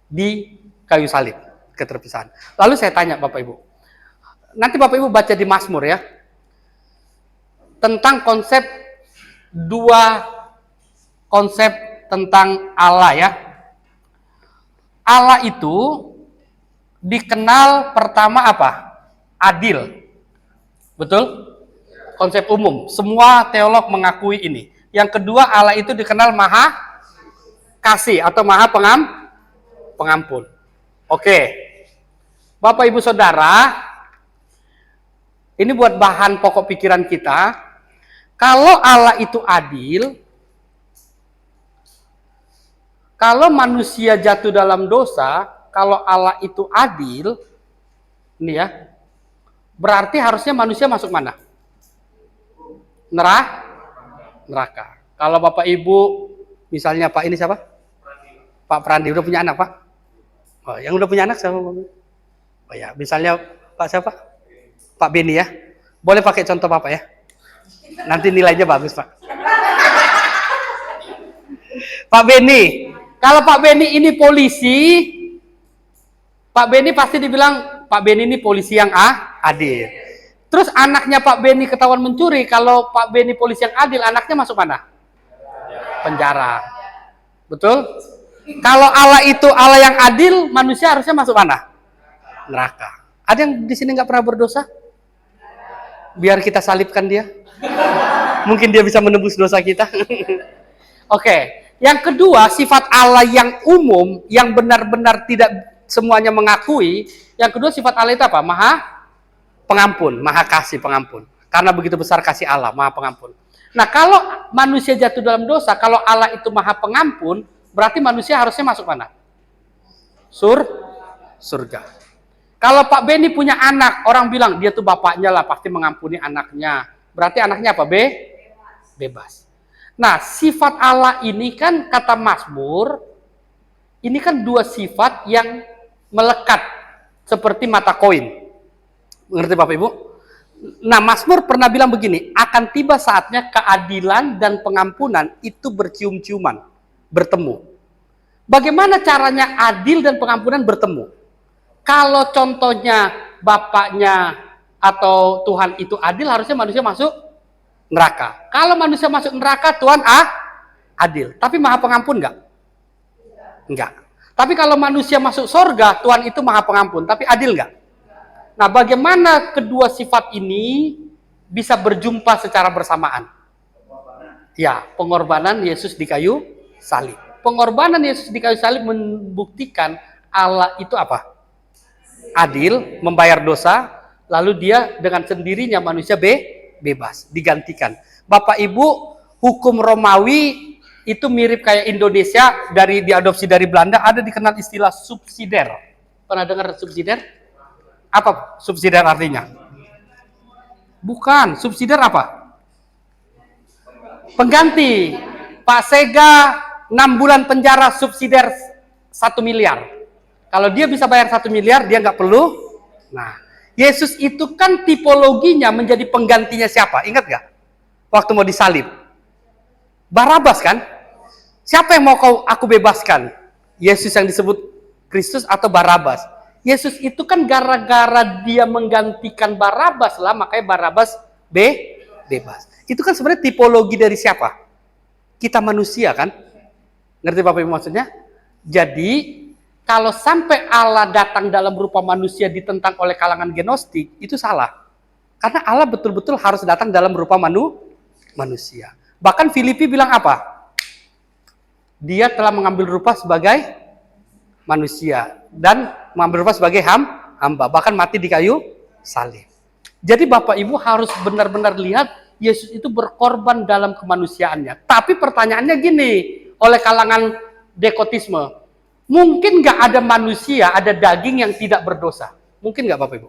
di kayu salib. Keterpisahan. Lalu saya tanya Bapak Ibu. Nanti Bapak Ibu baca di Mazmur ya. Tentang dua konsep tentang Allah ya. Allah itu dikenal pertama apa? Adil. Betul? Konsep umum. Semua teolog mengakui ini. Yang kedua, Allah itu dikenal maha kasih atau maha pengampun. Oke. Bapak Ibu Saudara, ini buat bahan pokok pikiran kita. Kalau Allah itu adil, kalau manusia jatuh dalam dosa, kalau Allah itu adil, ini ya, berarti harusnya manusia masuk mana? Neraka. Kalau Bapak Ibu, misalnya Pak ini siapa? Pak Prandi, udah punya anak Pak? Oh, yang udah punya anak siapa? Oh ya, misalnya Pak siapa? Pak Beni ya. Boleh pakai contoh Bapak ya? Nanti nilainya bagus Pak. Pak Beni. Kalau Pak Beni ini polisi, Pak Beni pasti dibilang, Pak Beni ini polisi yang adil. Terus anaknya Pak Beni ketahuan mencuri, kalau Pak Beni polisi yang adil, anaknya masuk mana? Penjara. Betul? Kalau Allah itu Allah yang adil, manusia harusnya masuk mana? Neraka. Ada yang di sini nggak pernah berdosa? Biar kita salibkan dia. Mungkin dia bisa menebus dosa kita. Oke. Yang kedua, sifat Allah yang umum, yang benar-benar tidak semuanya mengakui. Yang kedua, sifat Allah itu apa? Maha pengampun, maha kasih pengampun. Karena begitu besar kasih Allah, maha pengampun. Nah, kalau manusia jatuh dalam dosa, kalau Allah itu maha pengampun, berarti manusia harusnya masuk mana? Surga. Kalau Pak Beni punya anak, orang bilang, dia tuh bapaknya lah, pasti mengampuni anaknya. Berarti anaknya apa? Bebas. Nah, sifat Allah ini kan kata Mazmur Ini kan dua sifat yang melekat seperti mata koin. Mengerti Bapak Ibu? Nah, Mazmur pernah bilang begini, akan tiba saatnya keadilan dan pengampunan itu bercium-ciuman, bertemu. Bagaimana caranya adil dan pengampunan bertemu? Kalau contohnya bapaknya atau Tuhan itu adil, harusnya manusia masuk neraka. Kalau manusia masuk neraka, Tuhan adil. Tapi maha pengampun enggak? Enggak. Tapi kalau manusia masuk surga, Tuhan itu maha pengampun. Tapi adil enggak? Nah, bagaimana kedua sifat ini bisa berjumpa secara bersamaan? Ya, pengorbanan Yesus di kayu salib. Pengorbanan Yesus di kayu salib membuktikan Allah itu apa? Adil, membayar dosa, lalu dia dengan sendirinya manusia bebas, digantikan. Bapak Ibu, hukum Romawi itu mirip kayak Indonesia, diadopsi dari Belanda, ada dikenal istilah subsidiar. Pernah dengar subsidiar? Apa subsidiar artinya? Bukan, subsidiar apa? Pengganti. Pak Sega 6 bulan penjara, subsidiar 1 miliar. Kalau dia bisa bayar 1 miliar, dia nggak perlu. Nah, Yesus itu kan tipologinya menjadi penggantinya siapa? Ingat nggak? Waktu mau disalib. Barabas kan? Siapa yang mau aku bebaskan? Yesus yang disebut Kristus atau Barabas? Yesus itu kan gara-gara dia menggantikan Barabas lah, makanya Barabas bebas. Itu kan sebenarnya tipologi dari siapa? Kita manusia kan? Ngerti Bapak Ibu maksudnya? Jadi, kalau sampai Allah datang dalam rupa manusia ditentang oleh kalangan Gnostik, itu salah. Karena Allah betul-betul harus datang dalam rupa manusia. Bahkan Filipi bilang apa? Dia telah mengambil rupa sebagai manusia dan mengambil rupa sebagai hamba, bahkan mati di kayu salib. Jadi Bapak Ibu harus benar-benar lihat Yesus itu berkorban dalam kemanusiaannya. Tapi pertanyaannya gini, oleh kalangan dekotisme, mungkin nggak ada manusia, ada daging yang tidak berdosa? Mungkin nggak Bapak Ibu?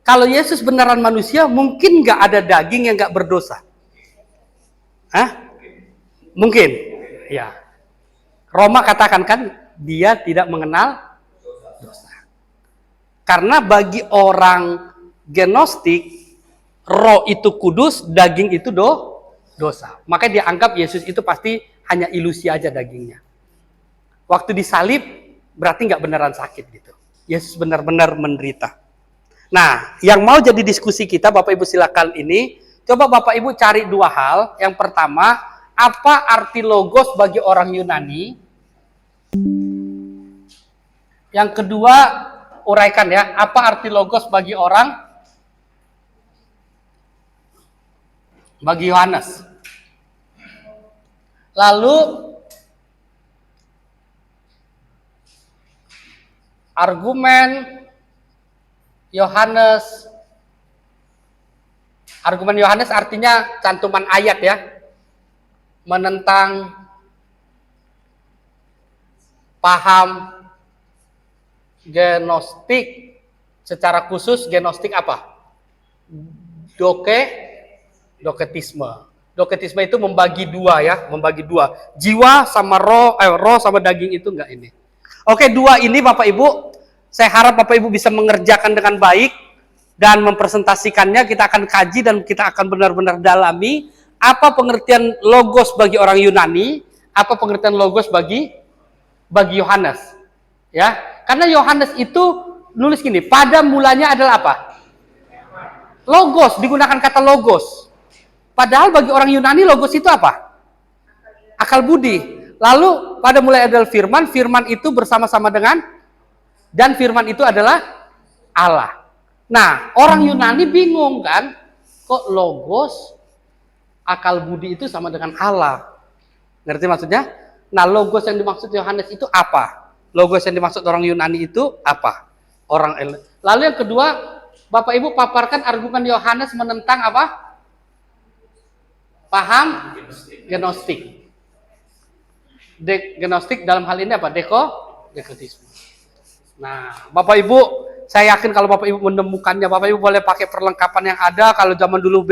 Kalau Yesus beneran manusia, mungkin nggak ada daging yang nggak berdosa? Hah? Mungkin. Ya. Roma katakan kan, dia tidak mengenal dosa. Karena bagi orang Gnostik, roh itu kudus, daging itu dosa. Makanya dia anggap Yesus itu pasti hanya ilusi aja dagingnya. Waktu disalib, berarti nggak beneran sakit gitu. Yesus benar-benar menderita. Nah, yang mau jadi diskusi kita, Bapak Ibu silakan ini, coba Bapak Ibu cari dua hal. Yang pertama, apa arti logos bagi orang Yunani? Yang kedua, uraikan ya, apa arti logos bagi Yohanes? Lalu argumen Yohanes artinya cantuman ayat ya, menentang paham Gnostik. Secara khusus Gnostik apa? Doketisme. Doketisme itu membagi dua ya, jiwa sama roh sama daging itu enggak ini. Oke, dua ini Bapak Ibu, saya harap Bapak Ibu bisa mengerjakan dengan baik dan mempresentasikannya. Kita akan kaji dan kita akan benar-benar dalami apa pengertian logos bagi orang Yunani, apa pengertian logos bagi Yohanes. Ya, karena Yohanes itu nulis gini, pada mulanya adalah apa? Logos, digunakan kata logos. Padahal bagi orang Yunani logos itu apa? Akal budi. Lalu pada mulai adalah firman, firman itu bersama-sama dengan, dan firman itu adalah Allah. Nah, orang Yunani bingung kan, kok logos, akal budi itu sama dengan Allah. Ngerti maksudnya? Nah, logos yang dimaksud Yohanes itu apa? Logos yang dimaksud orang Yunani itu apa? Lalu yang kedua, Bapak Ibu paparkan argumen Yohanes menentang apa? Paham Gnostik. Gnostik dalam hal ini apa? Dekotisme. Nah, Bapak Ibu, saya yakin kalau Bapak Ibu menemukannya, Bapak Ibu boleh pakai perlengkapan yang ada. Kalau zaman dulu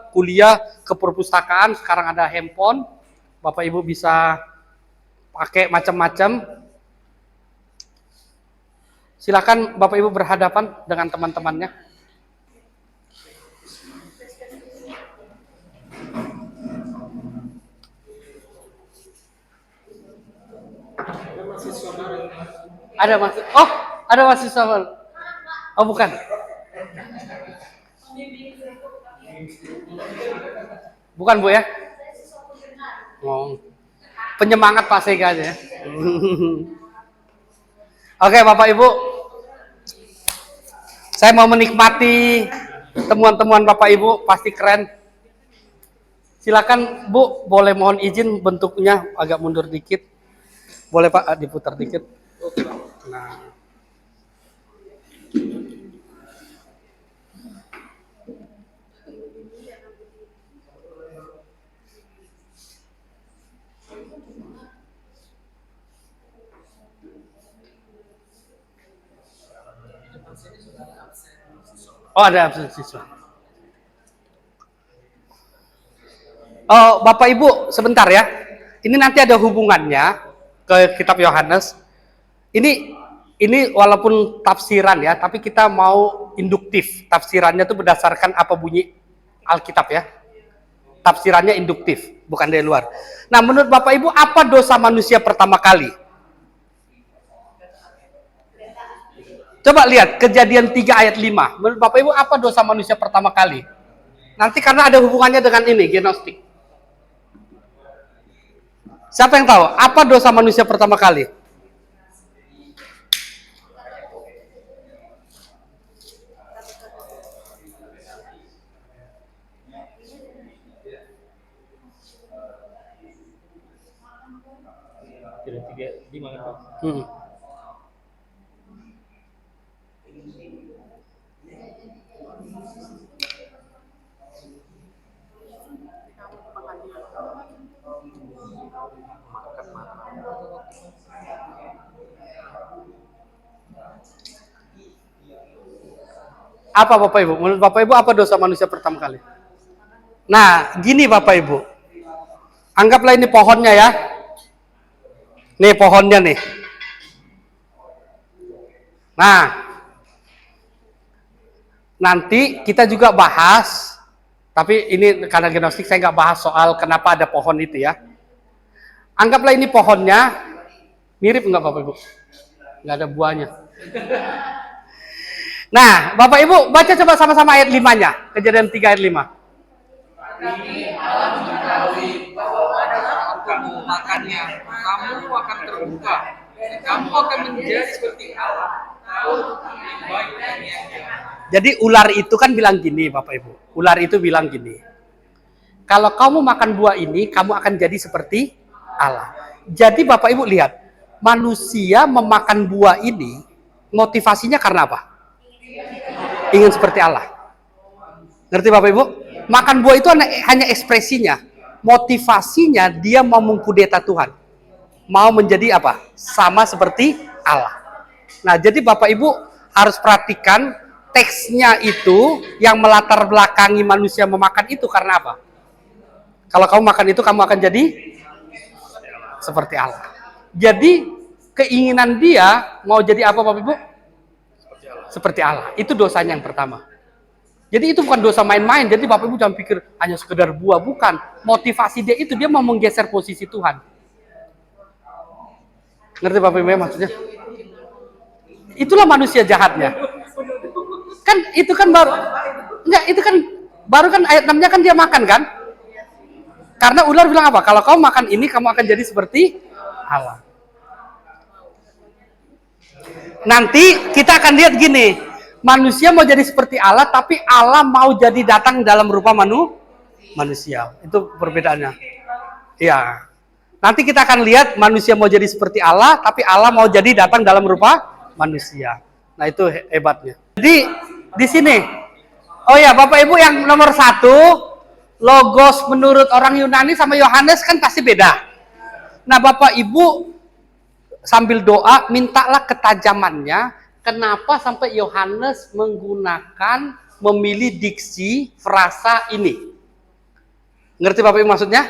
kuliah ke perpustakaan, sekarang ada handphone. Bapak Ibu bisa pakai macam-macam. Silakan Bapak Ibu berhadapan dengan teman-temannya. Ada masih? Oh, ada mahasiswa baru. Oh, bukan. Bukan Bu ya? Oh. Penyemangat Pak Sega aja ya. Oke Bapak Ibu, saya mau menikmati temuan-temuan Bapak Ibu, pasti keren. Silakan Bu, boleh mohon izin bentuknya agak mundur dikit. Boleh Pak diputar dikit. Nah. Oh, ada absen siswa. Oh, Bapak Ibu, sebentar ya. Ini nanti ada hubungannya ke kitab Yohanes. Ini walaupun tafsiran ya, tapi kita mau induktif. Tafsirannya itu berdasarkan apa bunyi Alkitab ya. Tafsirannya induktif, bukan dari luar. Nah, menurut Bapak Ibu, apa dosa manusia pertama kali? Coba lihat Kejadian 3 ayat 5. Menurut Bapak Ibu apa dosa manusia pertama kali? Nanti karena ada hubungannya dengan ini, genostik. Siapa yang tahu? Apa dosa manusia pertama kali? Apa Bapak Ibu? Menurut Bapak Ibu apa dosa manusia pertama kali? Nah, gini Bapak Ibu. Anggaplah ini pohonnya ya. Nih pohonnya nih. Nah, nanti kita juga bahas, tapi ini karena genostik saya nggak bahas soal kenapa ada pohon itu ya. Anggaplah ini pohonnya, mirip nggak Bapak Ibu? Nggak ada buahnya. Nah, Bapak Ibu baca coba sama-sama ayat 5-nya. Kejadian 3 ayat 5. Tapi Allah mengetahui bahwa pada saat kamu makannya, kamu akan terbuka dan kamu akan menjadi seperti Allah, tahu yang baik dan yang jahat. Jadi ular itu kan bilang gini, Bapak Ibu. Ular itu bilang gini. Kalau kamu makan buah ini, kamu akan jadi seperti Allah. Jadi Bapak Ibu lihat, manusia memakan buah ini motivasinya karena apa? Ingin seperti Allah. Ngerti Bapak Ibu? Makan buah itu hanya ekspresinya. Motivasinya dia mau mengkudeta Tuhan. Mau menjadi apa? Sama seperti Allah. Nah, jadi Bapak Ibu harus perhatikan teksnya itu yang melatar belakangi manusia memakan itu karena apa? Kalau kamu makan itu, kamu akan jadi seperti Allah. Jadi keinginan dia mau jadi apa Bapak Ibu? Seperti Allah. Itu dosanya yang pertama. Jadi itu bukan dosa main-main. Jadi Bapak Ibu jangan pikir hanya sekedar buah. Bukan. Motivasi dia itu dia mau menggeser posisi Tuhan. Ngerti Bapak Ibu maksudnya? Itulah manusia jahatnya. Kan itu kan baru enggak, itu kan baru kan ayat 6-nya kan dia makan kan? Karena ular bilang apa? Kalau kamu makan ini kamu akan jadi seperti Allah. Nanti kita akan lihat gini, manusia mau jadi seperti Allah, tapi Allah mau jadi datang dalam rupa manusia. Itu perbedaannya. Iya. Nanti kita akan lihat manusia mau jadi seperti Allah, tapi Allah mau jadi datang dalam rupa manusia. Nah itu hebatnya. Jadi di sini, oh ya Bapak Ibu yang nomor 1, logos menurut orang Yunani sama Yohanes kan pasti beda. Nah Bapak Ibu sambil doa, mintalah ketajamannya. Kenapa sampai Yohanes memilih diksi frasa ini? Ngerti Bapak Ibu maksudnya?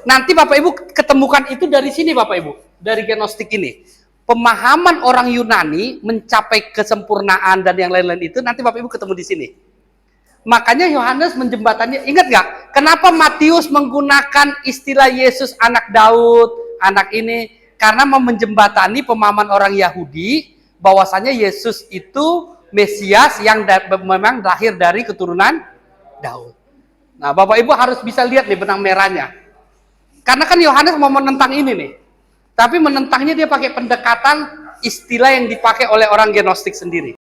Nanti Bapak Ibu ketemukan itu dari sini Bapak Ibu, dari Gnostik ini. Pemahaman orang Yunani mencapai kesempurnaan dan yang lain-lain itu nanti Bapak Ibu ketemu di sini. Makanya Yohanes menjembatannya, ingat nggak? Kenapa Matius menggunakan istilah Yesus anak Daud, anak ini? Karena menjembatani pemahaman orang Yahudi bahwasanya Yesus itu Mesias yang memang lahir dari keturunan Daud. Nah, Bapak Ibu harus bisa lihat nih benang merahnya. Karena kan Yohanes mau menentang ini nih. Tapi menentangnya dia pakai pendekatan istilah yang dipakai oleh orang Gnostik sendiri.